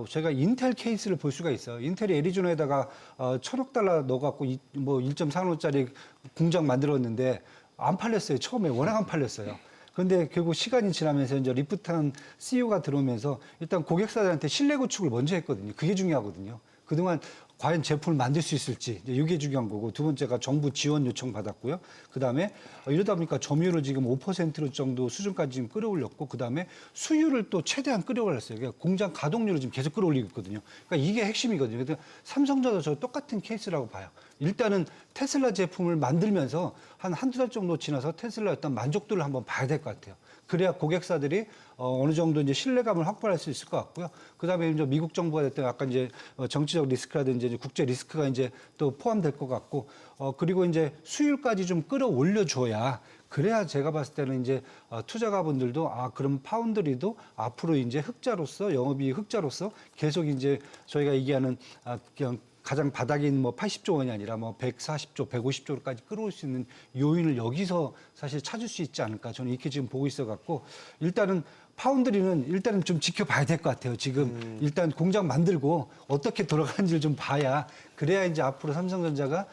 제가 인텔 케이스를 볼 수가 있어요. 인텔이 애리조나에다가 1,000억 달러 넣어갖고 뭐 1.4호짜리 공장 만들었는데 안 팔렸어요. 처음에 워낙 안 팔렸어요. 그런데 결국 시간이 지나면서 이제 리프탄 CEO가 들어오면서 일단 고객사들한테 신뢰 구축을 먼저 했거든요. 그게 중요하거든요. 그동안 과연 제품을 만들 수 있을지 이게 중요한 거고 두 번째가 정부 지원 요청 받았고요. 그다음에 이러다 보니까 점유율을 지금 5% 정도 수준까지 지금 끌어올렸고 그다음에 수율을 또 최대한 끌어올렸어요. 그러니까 공장 가동률을 지금 계속 끌어올리고 있거든요. 그러니까 이게 핵심이거든요. 그래서 삼성전자도 저 똑같은 케이스라고 봐요. 일단은 테슬라 제품을 만들면서 한두 달 정도 지나서 테슬라 어떤 만족도를 한번 봐야 될 것 같아요. 그래야 고객사들이 어느 정도 이제 신뢰감을 확보할 수 있을 것 같고요. 그다음에 이제 미국 정부가 됐든 아까 이제 정치적 리스크라든지 이제 국제 리스크가 이제 또 포함될 것 같고 그리고 이제 수율까지 좀 끌어올려 줘야 그래야 제가 봤을 때는 이제 투자가분들도 그럼 파운드리도 앞으로 이제 흑자로서 영업이익 흑자로서 계속 이제 저희가 얘기하는 그냥 가장 바닥인 뭐 80조 원이 아니라 뭐 140조, 150조까지 끌어올 수 있는 요인을 여기서 사실 찾을 수 있지 않을까 저는 이렇게 지금 보고 있어 갖고 일단은 파운드리는 일단은 좀 지켜봐야 될 것 같아요. 지금 일단 공장 만들고 어떻게 돌아가는지를 좀 봐야 그래야 이제 앞으로 삼성전자가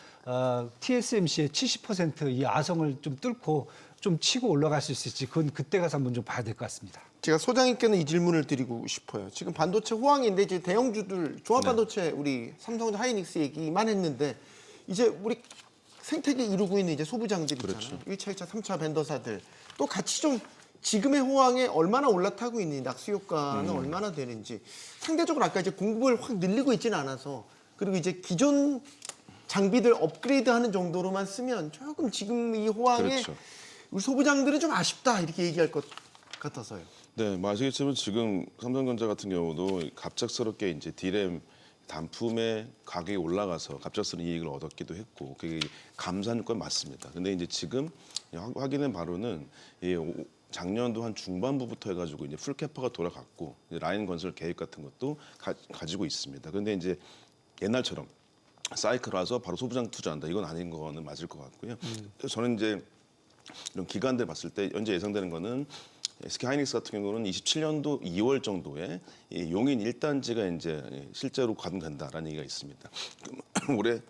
TSMC의 70%이 아성을 좀 뚫고 좀 치고 올라갈 수 있을지 그건 그때 가서 한번 좀 봐야 될 것 같습니다. 제가 소장님께는 이 질문을 드리고 싶어요. 지금 반도체 호황인데 이제 대형주들 종합 반도체 우리 삼성전자 하이닉스 얘기만 했는데 이제 우리 생태계 이루고 있는 이제 소부장들 있잖아요. 1차, 2차, 3차 벤더사들 또 같이 좀 지금의 호황에 얼마나 올라타고 있는지 낙수 효과는 얼마나 되는지 상대적으로 아까 이제 공급을 확 늘리고 있지는 않아서 그리고 이제 기존 장비들 업그레이드하는 정도로만 쓰면 조금 지금 이 호황에 우리 소부장들은 좀 아쉽다 이렇게 얘기할 것 같아서요. 네, 아시겠지만 지금 삼성전자 같은 경우도 갑작스럽게 이제 디램 단품의 가격이 올라가서 갑작스러운 이익을 얻었기도 했고 그게 감사한 효과는 맞습니다. 근데 이제 지금 확인한 바로는 작년도 한 중반부부터 해가지고 이제 풀캐파가 돌아갔고 이제 라인 건설 계획 같은 것도 가지고 있습니다. 그런데 이제 옛날처럼 사이클 와서 바로 소부장 투자한다 이건 아닌 거는 맞을 것 같고요. 그래서 저는 이제 이런 기간들 봤을 때 현재 예상되는 거는 SK 하이닉스 같은 경우는 27년도 2월 정도에 이 용인 1단지가 이제 실제로 가동된다라는 얘기가 있습니다. 올해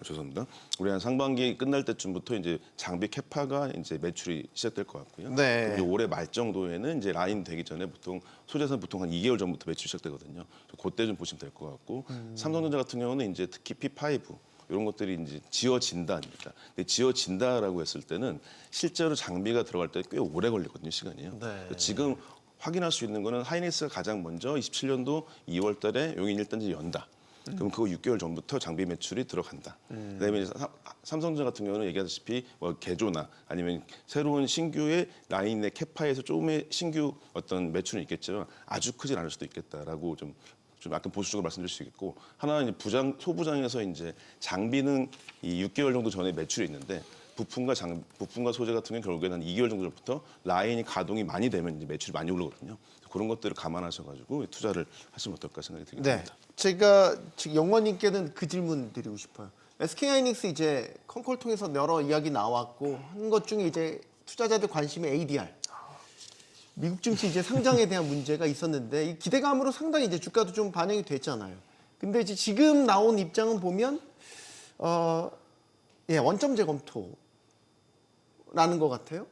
죄송합니다. 올해 한 상반기 끝날 때쯤부터 이제 장비 캐파가 이제 매출이 시작될 것 같고요. 네. 올해 말 정도에는 이제 라인 되기 전에 소재산 보통 한 2개월 전부터 매출 시작되거든요. 그때 좀 보시면 될 것 같고 삼성전자 같은 경우는 이제 특히 P5 이런 것들이 이제 지어진다입니다. 근데 지어진다라고 했을 때는 실제로 장비가 들어갈 때 꽤 오래 걸리거든요, 시간이요. 네. 지금 확인할 수 있는 거는 하이닉스가 가장 먼저 27년도 2월 달에 용인 1단지 연다. 그럼 그거 6개월 전부터 장비 매출이 들어간다. 그다음에 이제 삼성전자 같은 경우는 얘기하다시피 뭐 개조나 아니면 새로운 신규의 라인의 캐파에서 조금의 신규 어떤 매출은 있겠지만 아주 크진 않을 수도 있겠다라고 좀 약간 보수적으로 말씀드릴 수 있겠고 하나는 소부장에서 이제 장비는 이 6개월 정도 전에 매출이 있는데 부품과 소재 같은 경우는 결국에는 한 2개월 정도 전부터 라인이 가동이 많이 되면 이제 매출이 많이 오르거든요. 그런 것들을 감안하셔가지고 투자를 하시면 어떨까 생각이 듭니다. 네, 제가 지금 영원님께는 그 질문 드리고 싶어요. SK 하이닉스 이제 컨콜 통해서 여러 이야기 나왔고 한 것 중에 이제 투자자들 관심의 ADR. 미국 증시 이제 상장에 대한 문제가 있었는데 이 기대감으로 상당히 이제 주가도 좀 반영이 됐잖아요. 근데 이제 지금 나온 입장은 보면 원점 재검토라는 것 같아요.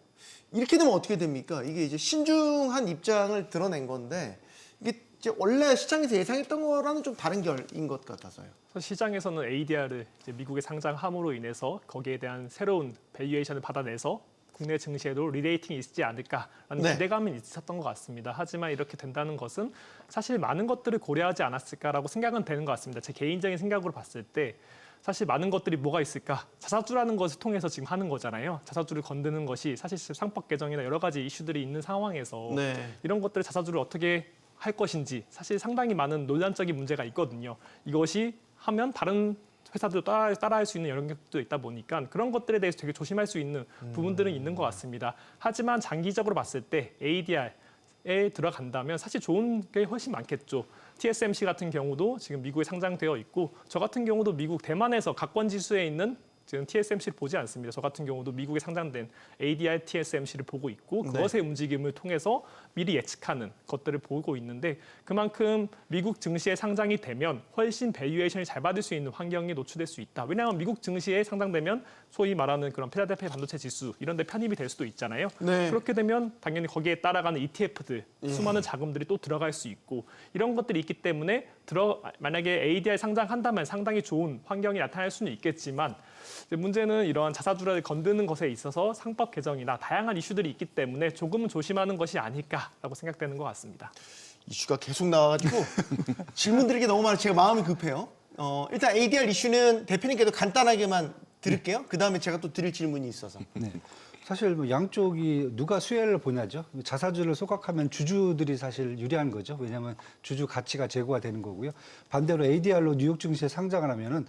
이렇게 되면 어떻게 됩니까? 이게 이제 신중한 입장을 드러낸 건데 이게 이제 원래 시장에서 예상했던 거랑은 좀 다른 결인 것 같아서요. 시장에서는 ADR을 이제 미국에 상장함으로 인해서 거기에 대한 새로운 밸류에이션을 받아내서 국내 증시에도 리레이팅이 있지 않을까라는 네. 기대감은 있었던 것 같습니다. 하지만 이렇게 된다는 것은 사실 많은 것들을 고려하지 않았을까라고 생각은 되는 것 같습니다. 제 개인적인 생각으로 봤을 때 사실 많은 것들이 뭐가 있을까? 자사주라는 것을 통해서 지금 하는 거잖아요. 자사주를 건드는 것이 사실 상법 개정이나 여러 가지 이슈들이 있는 상황에서 네. 이런 것들을 자사주를 어떻게 할 것인지 사실 상당히 많은 논란적인 문제가 있거든요. 이것이 하면 다른 회사들도 따라할 수 있는 영역도 있다 보니까 그런 것들에 대해서 되게 조심할 수 있는 부분들은 있는 것 같습니다. 하지만 장기적으로 봤을 때 ADR에 들어간다면 사실 좋은 게 훨씬 많겠죠. TSMC 같은 경우도 지금 미국에 상장되어 있고 저 같은 경우도 미국 대만에서 각권 지수에 있는 지금 TSMC를 보지 않습니다. 저 같은 경우도 미국에 상장된 ADR TSMC를 보고 있고 그것의 움직임을 통해서 미리 예측하는 것들을 보고 있는데 그만큼 미국 증시에 상장이 되면 훨씬 밸류에이션이 잘 받을 수 있는 환경에 노출될 수 있다. 왜냐하면 미국 증시에 상장되면 소위 말하는 그런 필라델피아 반도체 지수 이런 데 편입이 될 수도 있잖아요. 네. 그렇게 되면 당연히 거기에 따라가는 ETF들 수많은 자금들이 또 들어갈 수 있고 이런 것들이 있기 때문에 만약에 ADR 상장한다면 상당히 좋은 환경이 나타날 수는 있겠지만 이제 문제는 이러한 자사주를 건드는 것에 있어서 상법 개정이나 다양한 이슈들이 있기 때문에 조금은 조심하는 것이 아닐까라고 생각되는 것 같습니다. 이슈가 계속 나와가지고 질문 드릴 게 너무 많아 제가 마음이 급해요. 일단 ADR 이슈는 대표님께도 간단하게만 드릴게요. 그 다음에 제가 또 드릴 질문이 있어서. 네. 사실 뭐 양쪽이 누가 수혜를 보냐죠. 자사주를 소각하면 주주들이 사실 유리한 거죠. 왜냐하면 주주 가치가 제고가 되는 거고요. 반대로 ADR로 뉴욕 증시에 상장을 하면은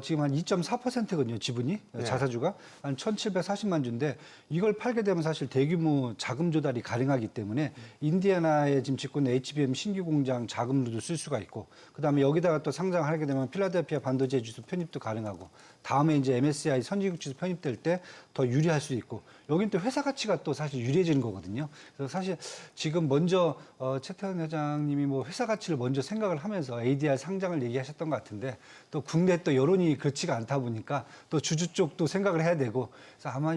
지금 한 2.4%거든요. 지분이 자사주가 한 1,740만 주인데 이걸 팔게 되면 사실 대규모 자금 조달이 가능하기 때문에 인디애나에 지금 짓고 있는 HBM 신규 공장 자금으로도 쓸 수가 있고 그다음에 여기다가 또 상장을 하게 되면 필라델피아 반도체 지수 편입도 가능하고 다음에 이제 MSCI 선진국 지수 편입될 때 더 유리할 수 있고 여긴 또 회사 가치가 또 사실 유리해지는 거거든요. 그래서 사실 지금 먼저 최태원 회장님이 뭐 회사 가치를 먼저 생각을 하면서 ADR 상장을 얘기하셨던 것 같은데 또 국내 또 여론이 그렇지가 않다 보니까 또 주주 쪽도 생각을 해야 되고 그래서 아마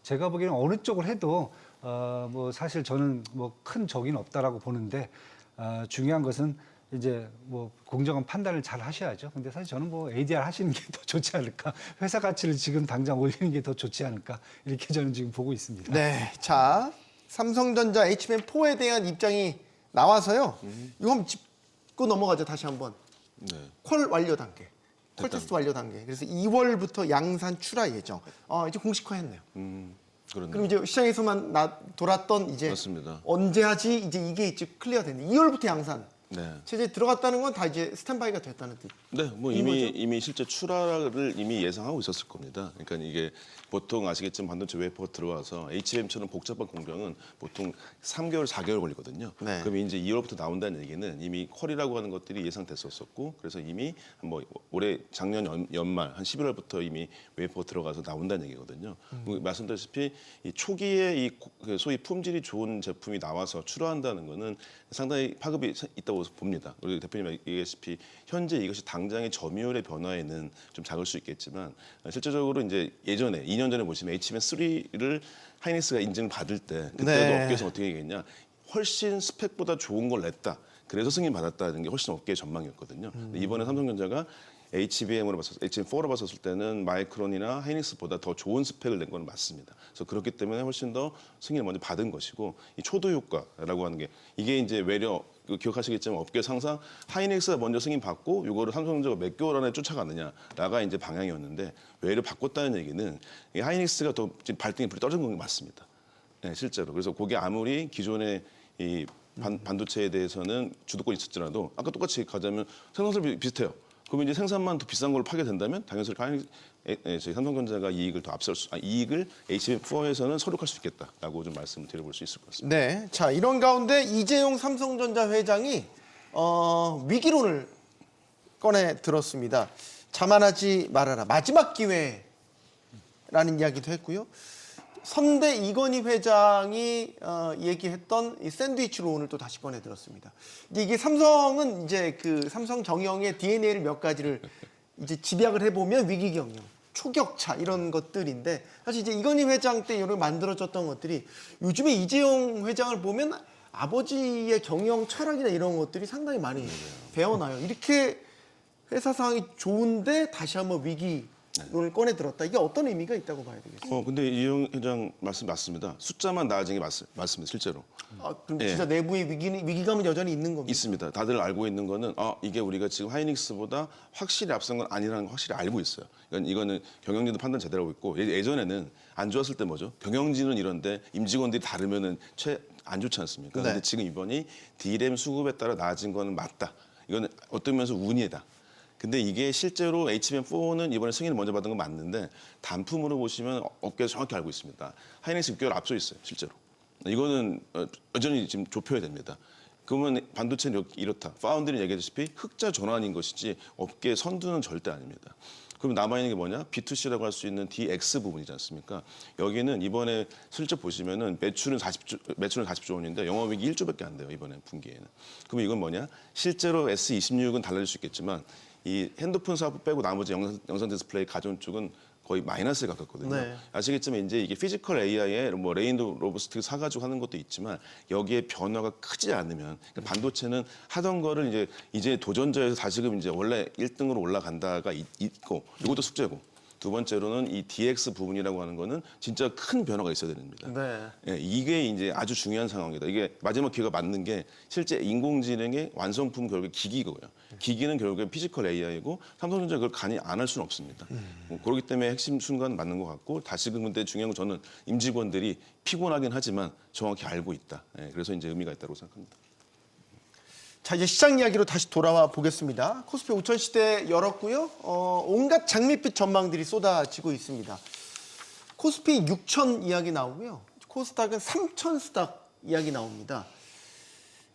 제가 보기에는 어느 쪽을 해도 뭐 사실 저는 뭐 큰 적은 없다라고 보는데 중요한 것은 이제 뭐 공정한 판단을 잘 하셔야죠. 근데 사실 저는 뭐 ADR 하시는 게 더 좋지 않을까. 회사 가치를 지금 당장 올리는 게 더 좋지 않을까. 이렇게 저는 지금 보고 있습니다. 네, 자 삼성전자 HBM4에 대한 입장이 나와서요. 이거 한번 짚고 넘어가죠. 다시 한번. 네. 콜 완료 단계. 콜 테스트 완료 단계. 그래서 2월부터 양산 출하 예정. 이제 공식화했네요. 그렇네요. 그럼 이제 시장에서만 돌았던 이제 맞습니다. 언제 하지 이제 이게 이제 클리어 됐네. 2월부터 양산. 네. 체제에 들어갔다는 건 다 이제 스탠바이가 됐다는 뜻. 네, 뭐 이미 실제 출하를 이미 예상하고 있었을 겁니다. 그러니까 이게 보통 아시겠지만 반도체 웨이퍼가 들어와서 HBM처럼 복잡한 공정은 보통 3개월, 4개월 걸리거든요. 네. 그럼 이제 2월부터 나온다는 얘기는 이미 퀄이라고 하는 것들이 예상됐었었고 그래서 이미 뭐 올해 작년 연말 한 11월부터 이미 웨이퍼가 들어가서 나온다는 얘기거든요. 말씀드렸다시피 이 초기에 그 소위 품질이 좋은 제품이 나와서 출하한다는 거는 상당히 파급이 있다고 봅니다. 우리 대표님 얘기했다시피 현재 이것이 당장의 점유율의 변화에는 좀 작을 수 있겠지만 실제적으로 이제 예전에 2년 전에 보시면 HBM3를 하이닉스가 인증을 받을 때 그때도 네. 업계에서 어떻게 얘기했냐 훨씬 스펙보다 좋은 걸 냈다. 그래서 승인 받았다는 게 훨씬 업계의 전망이었거든요. 근데 이번에 삼성전자가 HBM4로 봤었을 때는 마이크론이나 하이닉스보다 더 좋은 스펙을 낸 건 맞습니다. 그래서 그렇기 때문에 훨씬 더 승인을 먼저 받은 것이고 이 초도 효과라고 하는 게 이게 이제 외려 기억하시겠지만 업계에서 항상 하이닉스가 먼저 승인 받고 이거를 삼성전자가 몇 개월 안에 쫓아가느냐라가 이제 방향이었는데 외려 바꿨다는 얘기는 이 하이닉스가 더 지금 발등에 불이 떨어진 건 맞습니다. 네, 실제로. 그래서 그게 아무리 기존의 이 반도체에 대해서는 주도권이 있었더라도 아까 똑같이 가자면 생산설비 비슷해요. 그러면 이제 생산만 더 비싼 걸 파게 된다면 당연히 저희 삼성전자가 이익을 더 이익을 HBM4에서는 서력할 수 있겠다라고 좀 말씀을 드려볼 수 있을 것 같습니다. 네, 자 이런 가운데 이재용 삼성전자 회장이 위기론을 꺼내 들었습니다. 자만하지 말아라. 마지막 기회라는 이야기도 했고요. 선대 이건희 회장이 얘기했던 이 샌드위치로 오늘 또 다시 꺼내 들었습니다. 이게 삼성은 이제 그 삼성 정영의 DNA를 몇 가지를 이제 집약을 해보면 위기 경영, 초격차 이런 것들인데 사실 이제 이건희 회장 때 이런 만들어졌던 것들이 요즘에 이재용 회장을 보면 아버지의 경영 철학이나 이런 것들이 상당히 많이 배어나요. 이렇게 회사 상황이 좋은데 다시 한번 위기론을 꺼내 들었다. 이게 어떤 의미가 있다고 봐야 되겠어요? 근데 이재용 회장 말씀 맞습니다. 숫자만 나아진 게 맞습니다. 실제로. 그럼 예. 진짜 내부의 위기감은 여전히 있는 겁니다. 있습니다. 다들 알고 있는 거는 이게 우리가 지금 하이닉스보다 확실히 앞선 건 아니라는 걸 확실히 알고 있어요. 이거는 경영진도 판단 제대로 하고 있고 예전에는 안 좋았을 때 뭐죠? 경영진은 이런데 임직원들이 다르면은 안 좋지 않습니까? 네. 근데 지금 이번이 D램 수급에 따라 나아진 거는 맞다. 이거는 어떤 면에서 운이다. 근데 이게 실제로 HBM4는 이번에 승인을 먼저 받은 건 맞는데 단품으로 보시면 업계에서 정확히 알고 있습니다. 하이닉스 6개월 앞서 있어요, 실제로. 이거는 여전히 지금 좁혀야 됩니다. 그러면 반도체는 이렇다. 파운드는 얘기했다시피 흑자 전환인 것이지 업계 선두는 절대 아닙니다. 그럼 남아있는 게 뭐냐? B2C라고 할 수 있는 DX 부분이지 않습니까? 여기는 이번에 슬쩍 보시면은 매출은 40조 원인데 영업이익이 1조밖에 안 돼요, 이번에 분기에는. 그럼 이건 뭐냐? 실제로 S26은 달라질 수 있겠지만 이 핸드폰 사업 빼고 나머지 영상 디스플레이 가전 쪽은 거의 마이너스에 가깝거든요. 네. 아시겠지만 이제 이게 피지컬 AI에 뭐 레인도 로보스틱 사가지고 하는 것도 있지만 여기에 변화가 크지 않으면 그러니까 반도체는 하던 거를 이제 도전자에서 다시금 이제 원래 1등으로 올라간다가 있고 이것도 숙제고 두 번째로는 이 DX 부분이라고 하는 거는 진짜 큰 변화가 있어야 됩니다. 네. 예, 이게 이제 아주 중요한 상황이다. 이게 마지막 기회가 맞는 게 실제 인공지능의 완성품 결국에 기기고요. 기기는 결국에 피지컬 AI이고 삼성전자 그걸 간이 안 할 수는 없습니다. 그렇기 때문에 핵심 순간 맞는 것 같고 다시금 근데 중요한 건 저는 임직원들이 피곤하긴 하지만 정확히 알고 있다. 예, 그래서 이제 의미가 있다고 생각합니다. 자, 이제 시장 이야기로 다시 돌아와 보겠습니다. 코스피 5천 시대 열었고요. 온갖 장밋빛 전망들이 쏟아지고 있습니다. 코스피 6천 이야기 나오고요. 코스닥은 3천 스닥 이야기 나옵니다.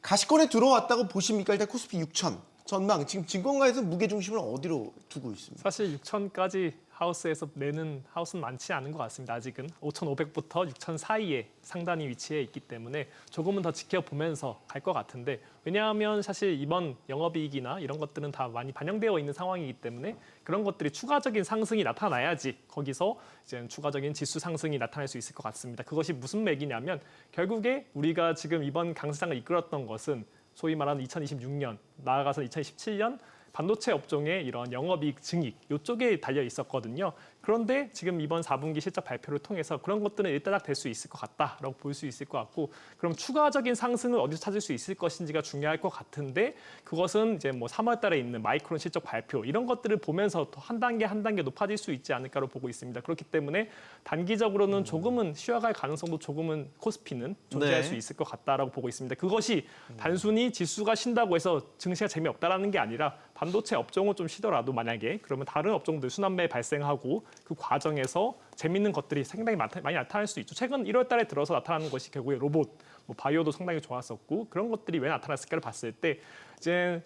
가시권에 들어왔다고 보십니까? 일단 코스피 6천 전망. 지금 증권가에서 무게중심을 어디로 두고 있습니다? 사실 6천까지 하우스에서 내는 하우스는 많지 않은 것 같습니다. 아직은 5,500부터 6천 사이에 상단이 위치해 있기 때문에 조금은 더 지켜보면서 갈 것 같은데 왜냐하면 사실 이번 영업이익이나 이런 것들은 다 많이 반영되어 있는 상황이기 때문에 그런 것들이 추가적인 상승이 나타나야지 거기서 이제 추가적인 지수 상승이 나타날 수 있을 것 같습니다. 그것이 무슨 맥이냐면 결국에 우리가 지금 이번 강세장을 이끌었던 것은 소위 말하는 2026년 나아가서 2017년 반도체 업종의 이런 영업이익 증익 이쪽에 달려 있었거든요. 그런데 지금 이번 4분기 실적 발표를 통해서 그런 것들은 일단락 될 수 있을 것 같다라고 볼 수 있을 것 같고 그럼 추가적인 상승을 어디서 찾을 수 있을 것인지가 중요할 것 같은데 그것은 이제 뭐 3월 달에 있는 마이크론 실적 발표 이런 것들을 보면서 더 한 단계 높아질 수 있지 않을까로 보고 있습니다. 그렇기 때문에 단기적으로는 조금은 쉬어갈 가능성도 조금은 코스피는 존재할 네. 수 있을 것 같다라고 보고 있습니다. 그것이 단순히 지수가 쉰다고 해서 증시가 재미없다라는 게 아니라 반도체 업종은 좀 쉬더라도 만약에 그러면 다른 업종들 순환매 발생하고 그 과정에서 재밌는 것들이 상당히 많이 나타날 수 있죠. 최근 1월 달에 들어서 나타나는 것이 결국에 로봇, 뭐 바이오도 상당히 좋았었고 그런 것들이 왜 나타났을까를 봤을 때 이제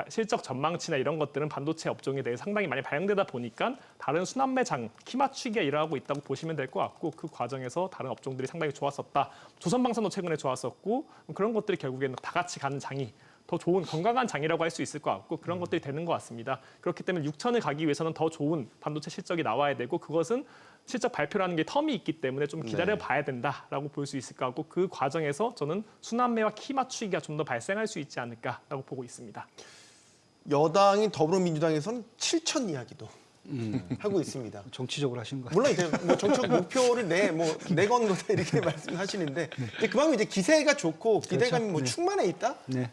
실적 전망치나 이런 것들은 반도체 업종에 대해 상당히 많이 반영되다 보니까 다른 순환매장 키 맞추기가 일어나고 있다고 보시면 될 것 같고 그 과정에서 다른 업종들이 상당히 좋았었다. 조선방산도 최근에 좋았었고 그런 것들이 결국에는 다 같이 가는 장이 더 좋은 건강한 장이라고 할 수 있을 것 같고 그런 것들이 되는 것 같습니다. 그렇기 때문에 6천을 가기 위해서는 더 좋은 반도체 실적이 나와야 되고 그것은 실적 발표라는 게 텀이 있기 때문에 좀 기다려 봐야 된다라고 볼 수 있을 것 같고 그 과정에서 저는 순환매와 키 맞추기가 좀 더 발생할 수 있지 않을까라고 보고 있습니다. 여당인 더불어민주당에서는 7천 이야기도 하고 있습니다. 정치적으로 하신 거 물론 이제 뭐 정책 목표를 내건 거다 이렇게 말씀하시는데 이제 그만큼 이제 기세가 좋고 기대감이 뭐 네. 충만해 있다 네.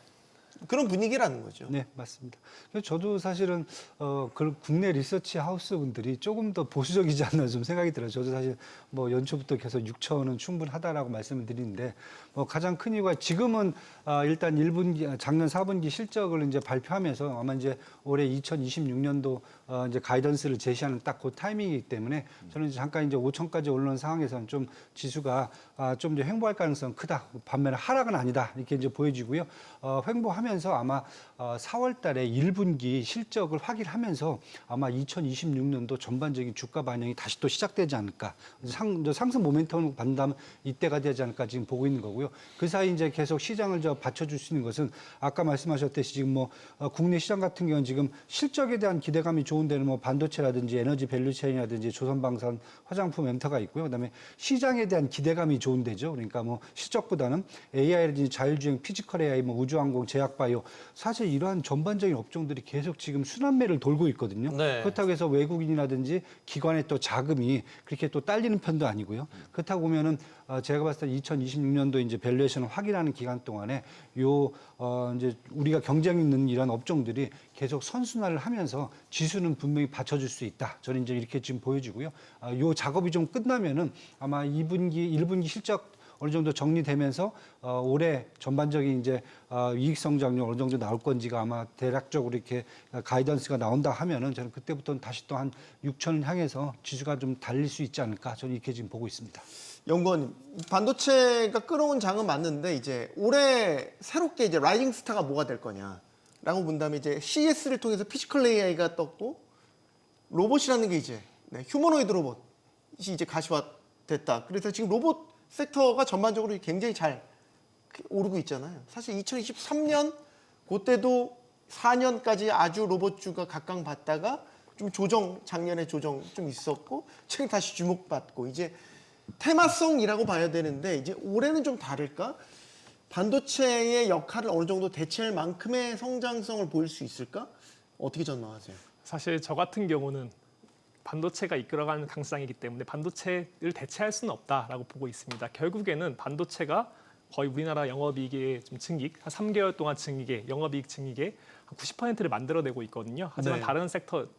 그런 분위기라는 거죠. 네, 맞습니다. 그래서 저도 사실은 그 국내 리서치 하우스 분들이 조금 더 보수적이지 않나 좀 생각이 들어요. 저도 사실 뭐 연초부터 계속 6천은 충분하다라고 말씀을 드리는데 가장 큰 이유가 지금은 일단 1분기 작년 4분기 실적을 이제 발표하면서 아마 이제 올해 2026년도 이제 가이던스를 제시하는 딱 그 타이밍이기 때문에 저는 이제 잠깐 이제 5천까지 오르는 상황에서는 좀 지수가 좀 이제 횡보할 가능성 크다. 반면에 하락은 아니다. 이렇게 이제 보여지고요. 횡보하면 하면서 아마 4월 달에 1분기 실적을 확인하면서 아마 2026년도 전반적인 주가 반영이 다시 또 시작되지 않을까. 상승 모멘텀을 받는다면 이때가 되지 않을까 지금 보고 있는 거고요. 그 사이 이제 계속 시장을 받쳐줄 수 있는 것은 아까 말씀하셨듯이 지금 뭐 국내 시장 같은 경우는 지금 실적에 대한 기대감이 좋은 데는 뭐 반도체라든지 에너지 밸류체인이라든지 조선방산, 화장품, 엔터가 있고요. 그다음에 시장에 대한 기대감이 좋은 데죠. 그러니까 뭐 실적보다는 AI라든지 자율주행, 피지컬 AI, 뭐 우주항공, 제약바이오 사실 이러한 전반적인 업종들이 계속 지금 순환매를 돌고 있거든요. 네. 그렇다고 해서 외국인이라든지 기관의 또 자금이 그렇게 또 딸리는 편도 아니고요. 그렇다고 보면은 제가 봤을 때 2026년도 이제 밸류에이션을 확인하는 기간 동안에 이제 우리가 경쟁 있는 이런 업종들이 계속 선순환을 하면서 지수는 분명히 받쳐줄 수 있다. 저는 이제 이렇게 지금 보여지고요. 요 작업이 좀 끝나면은 아마 2분기, 1분기 실적 어느 정도 정리되면서 올해 전반적인 이제 이익 성장률 어느 정도 나올 건지가 아마 대략적으로 이렇게 가이던스가 나온다 하면은 저는 그때부터는 다시 또 한 6천을 향해서 지수가 좀 달릴 수 있지 않을까 저는 이렇게 지금 보고 있습니다. 연구원님, 반도체가 끌어온 장은 맞는데 이제 올해 새롭게 이제 라이징 스타가 뭐가 될 거냐라고 본다면 이제 CES를 통해서 피지컬 AI가 떴고 로봇이라는 게 이제 휴머노이드 로봇이 이제 가시화됐다. 그래서 지금 로봇 섹터가 전반적으로 굉장히 잘 오르고 있잖아요. 사실 2023년 그때도 4년까지 아주 로봇주가 각광받다가 좀 작년에 조정 좀 있었고 최근 다시 주목받고 이제 테마성이라고 봐야 되는데 이제 올해는 좀 다를까? 반도체의 역할을 어느 정도 대체할 만큼의 성장성을 보일 수 있을까? 어떻게 전망하세요? 사실 저 같은 경우는 반도체가 이끌어가는 강시장이기 때문에 반도체를 대체할 수는 없다라고 보고 있습니다. 결국에는 반도체가 거의 우리나라 영업이익의 좀 증익, 한 3개월 동안 증익의 영업이익 증익의 한 90%를 만들어내고 있거든요. 하지만 네.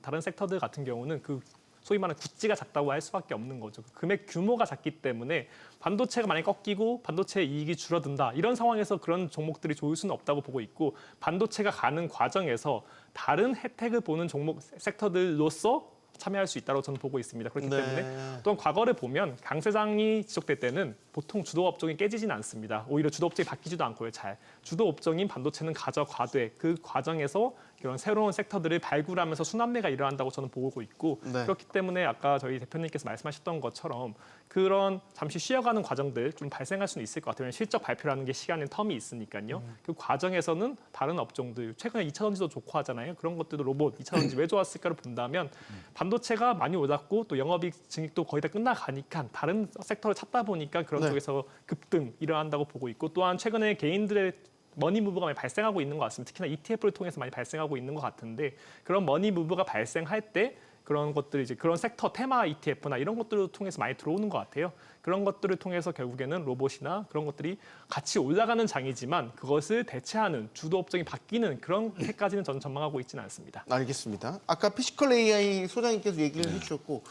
다른 섹터들 같은 경우는 그 소위 말하는 굿즈가 작다고 할 수밖에 없는 거죠. 금액 규모가 작기 때문에 반도체가 만약에 꺾이고 반도체 이익이 줄어든다. 이런 상황에서 그런 종목들이 좋을 수는 없다고 보고 있고 반도체가 가는 과정에서 다른 혜택을 보는 종목 섹터들로서 참여할 수 있다고 저는 보고 있습니다. 그렇기 네. 때문에 또한 과거를 보면 강세장이 지속될 때는 보통 주도 업종이 깨지지는 않습니다. 오히려 주도 업종이 바뀌지도 않고요. 주도 업종인 반도체는 가져가되 그 과정에서 이런 새로운 섹터들을 발굴하면서 순환매가 일어난다고 저는 보고 있고 네. 그렇기 때문에 아까 저희 대표님께서 말씀하셨던 것처럼 그런 잠시 쉬어가는 과정들 좀 발생할 수는 있을 것 같아요. 실적 발표라는 게 시간의 텀이 있으니까요. 그 과정에서는 다른 업종들 최근에 2차 전지도 좋고 하잖아요. 그런 것들도 로봇 2차 전지 왜 좋았을까를 본다면 반도체가 많이 올랐고 또 영업이익 증익도 거의 다 끝나가니까 다른 섹터를 찾다 보니까 그런 네. 쪽에서 급등 일어난다고 보고 있고 또한 최근에 개인들의 머니 무브가 많이 발생하고 있는 것 같습니다. 특히나 ETF를 통해서 많이 발생하고 있는 것 같은데 그런 머니 무브가 발생할 때 그런 것들이 이제 그런 섹터 테마 ETF나 이런 것들을 통해서 많이 들어오는 것 같아요. 그런 것들을 통해서 결국에는 로봇이나 그런 것들이 같이 올라가는 장이지만 그것을 대체하는 주도 업종이 바뀌는 그런 해까지는 저는 전망하고 있지는 않습니다. 알겠습니다. 아까 피지컬 AI 소장님께서 얘기를 해주셨고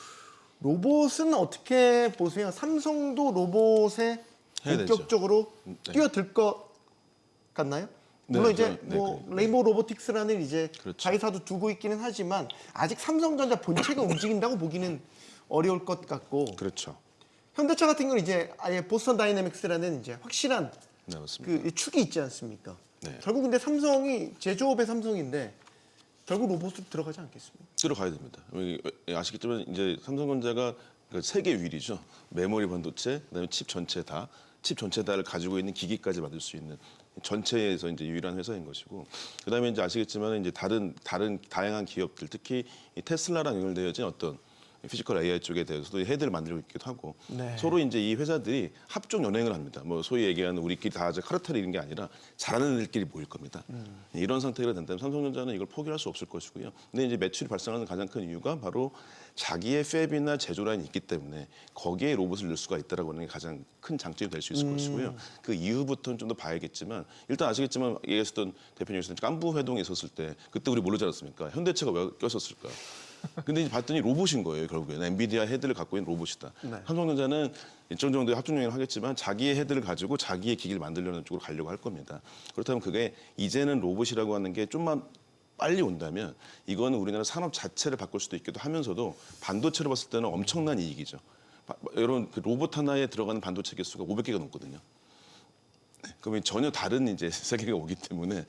로봇은 어떻게 보세요? 삼성도 로봇에 해야 되죠. 본격적으로 네. 뛰어들 것 같나요? 네, 물론 이제 네, 뭐 레인보우 로보틱스라는 이제 그렇죠. 자회사도 두고 있기는 하지만 아직 삼성전자 본체가 움직인다고 보기는 어려울 것 같고 그렇죠. 현대차 같은 경우는 이제 아예 보스턴 다이내믹스라는 이제 확실한 네, 맞습니다. 그 축이 있지 않습니까? 네. 결국 근데 삼성이 제조업의 삼성인데 결국 로봇으로 들어가지 않겠습니까? 들어가야 됩니다. 아시겠지만 이제 삼성전자가 그 세계 위리죠. 메모리 반도체, 그다음에 칩 전체 다를 가지고 있는 기기까지 만들 수 있는 전체에서 이제 유일한 회사인 것이고, 그다음에 이제 아시겠지만 이제 다른 다양한 기업들, 특히 이 테슬라랑 연결되어진 어떤 피지컬 AI 쪽에 대해서도 헤드를 만들고 있기도 하고 네. 서로 이제 이 회사들이 합종 연행을 합니다. 뭐 소위 얘기하는 우리끼리 다 카르텔 이런 게 아니라 잘하는 애들끼리 모일 겁니다. 이런 상태가 된다면 삼성전자는 이걸 포기할 수 없을 것이고요. 근데 이제 매출이 발생하는 가장 큰 이유가 바로 자기의 팹이나 제조 라인이 있기 때문에 거기에 로봇을 넣을 수가 있다라고 하는 게 가장 큰 장점이 될 수 있을 것이고요. 그 이후부터는 좀 더 봐야겠지만 일단 아시겠지만 얘기했었던 대표님께서 깐부 회동에 있었을 때 그때 우리 모르지 않았습니까? 현대차가 왜 꼈었을까? 근데 이제 봤더니 로봇인 거예요, 결국에는. 엔비디아 헤드를 갖고 있는 로봇이다. 네. 삼성전자는 일정 정도의 합종용을 하겠지만 자기의 헤드를 가지고 자기의 기기를 만들려는 쪽으로 가려고 할 겁니다. 그렇다면 그게 이제는 로봇이라고 하는 게 좀만 빨리 온다면 이거는 우리나라 산업 자체를 바꿀 수도 있기도 하면서도 반도체로 봤을 때는 엄청난 이익이죠. 이런 그 로봇 하나에 들어가는 반도체 개수가 500개가 넘거든요. 네, 그러면 전혀 다른 이제 세계가 오기 때문에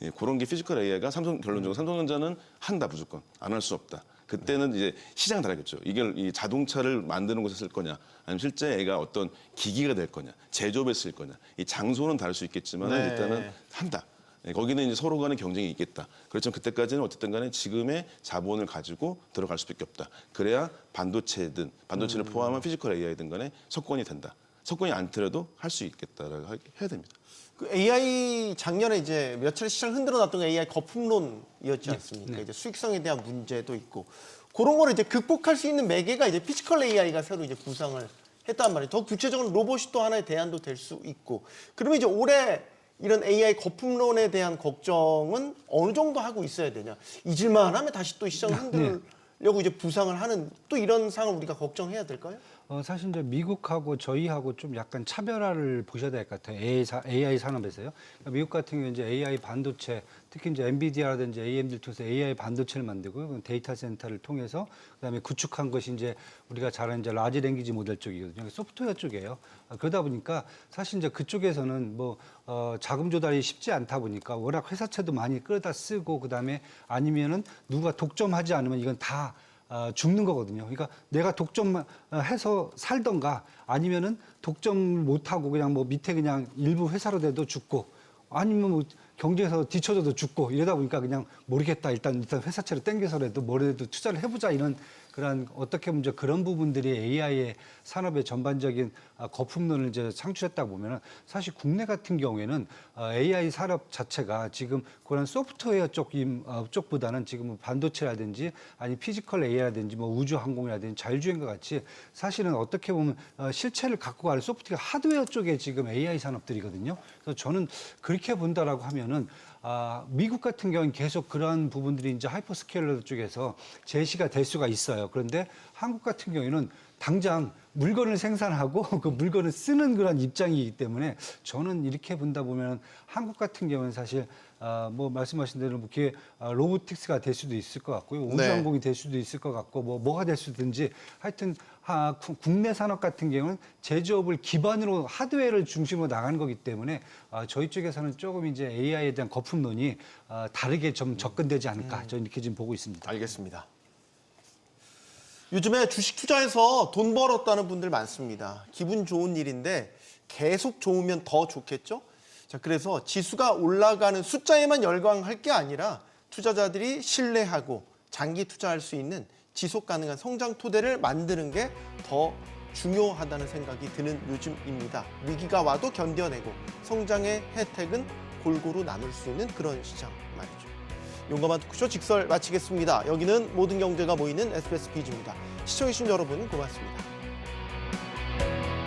예, 그런 게 피지컬 AI가 결론적으로 삼성전자는 한다 무조건 안 할 수 없다. 그때는 이제 시장 다르겠죠. 이게 이 자동차를 만드는 곳에 쓸 거냐, 아니면 실제 애가 어떤 기기가 될 거냐, 제조업에 쓸 거냐. 이 장소는 다를 수 있겠지만 네. 일단은 한다. 예, 거기는 이제 서로 간의 경쟁이 있겠다. 그렇지만 그때까지는 어쨌든 간에 지금의 자본을 가지고 들어갈 수밖에 없다. 그래야 반도체를 포함한 피지컬 AI든 간에 석권이 된다. 석권이 안 틀어도 할 수 있겠다라고 해야 됩니다. 그 AI 작년에 이제 몇 차례 시장 흔들어 놨던 게 AI 거품론이었지 않습니까? 이제 수익성에 대한 문제도 있고 그런 거를 이제 극복할 수 있는 매개가 이제 피지컬 AI가 새로 이제 구상을 했단 말이에요. 더 구체적으로 로봇이 또 하나의 대안도 될 수 있고 그러면 이제 올해 이런 AI 거품론에 대한 걱정은 어느 정도 하고 있어야 되냐? 잊을만 하면 다시 또 시장을 흔들려고 이제 부상을 하는 또 이런 상황을 우리가 걱정해야 될까요? 사실 이제 미국하고 저희하고 좀 약간 차별화를 보셔야 될 것 같아요. AI 산업에서요. 그러니까 미국 같은 경우 이제 AI 반도체, 특히 이제 엔비디아라든지 AMD를 통해서 AI 반도체를 만들고 데이터 센터를 통해서 그다음에 구축한 것이 이제 우리가 잘 아는 이제 라지 랭귀지 모델 쪽이거든요. 소프트웨어 쪽이에요. 그러다 보니까 사실 이제 그쪽에서는 뭐 자금 조달이 쉽지 않다 보니까 워낙 회사채도 많이 끌어다 쓰고 그다음에 아니면은 누가 독점하지 않으면 이건 다 죽는 거거든요. 그러니까 내가 독점해서 살던가 아니면은 독점 못하고 그냥 뭐 밑에 그냥 일부 회사로 돼도 죽고 아니면 뭐 경제에서 뒤쳐져도 죽고 이러다 보니까 그냥 모르겠다. 일단 회사채로 땡겨서라도 뭐라도 투자를 해보자 이런 그런 어떻게 보면 이제 그런 부분들이 AI의 산업의 전반적인 거품론을 이제 창출했다 보면은 사실 국내 같은 경우에는 AI 산업 자체가 지금 그런 소프트웨어 쪽보다는 지금 뭐 반도체라든지 아니 피지컬 AI라든지 뭐 우주 항공이라든지 자율주행과 같이 사실은 어떻게 보면 실체를 갖고 갈 소프트웨어 하드웨어 쪽에 지금 AI 산업들이거든요. 그래서 저는 그렇게 본다라고 하면은 미국 같은 경우는 계속 그런 부분들이 이제 하이퍼스케일러 쪽에서 제시가 될 수가 있어요. 그런데 한국 같은 경우에는 당장 물건을 생산하고 그 물건을 쓰는 그런 입장이기 때문에 저는 이렇게 본다 보면 한국 같은 경우는 사실 뭐 말씀하신 대로 뭐 로보틱스가 될 수도 있을 것 같고요. 우주항공이 될 수도 있을 것 같고 뭐가 될 수든지 하여튼 국내 산업 같은 경우는 제조업을 기반으로 하드웨어를 중심으로 나가는 거기 때문에 저희 쪽에서는 조금 이제 AI에 대한 거품론이 다르게 좀 접근되지 않을까 저는 이렇게 지금 보고 있습니다. 알겠습니다. 요즘에 주식 투자해서 돈 벌었다는 분들 많습니다. 기분 좋은 일인데 계속 좋으면 더 좋겠죠? 자, 그래서 지수가 올라가는 숫자에만 열광할 게 아니라 투자자들이 신뢰하고 장기 투자할 수 있는 지속 가능한 성장 토대를 만드는 게 더 중요하다는 생각이 드는 요즘입니다. 위기가 와도 견뎌내고 성장의 혜택은 골고루 나눌 수 있는 그런 시장 말이죠. 용감한 토크쇼 직설 마치겠습니다. 여기는 모든 경제가 모이는 SBS 비즈입니다. 시청해주신 여러분 고맙습니다.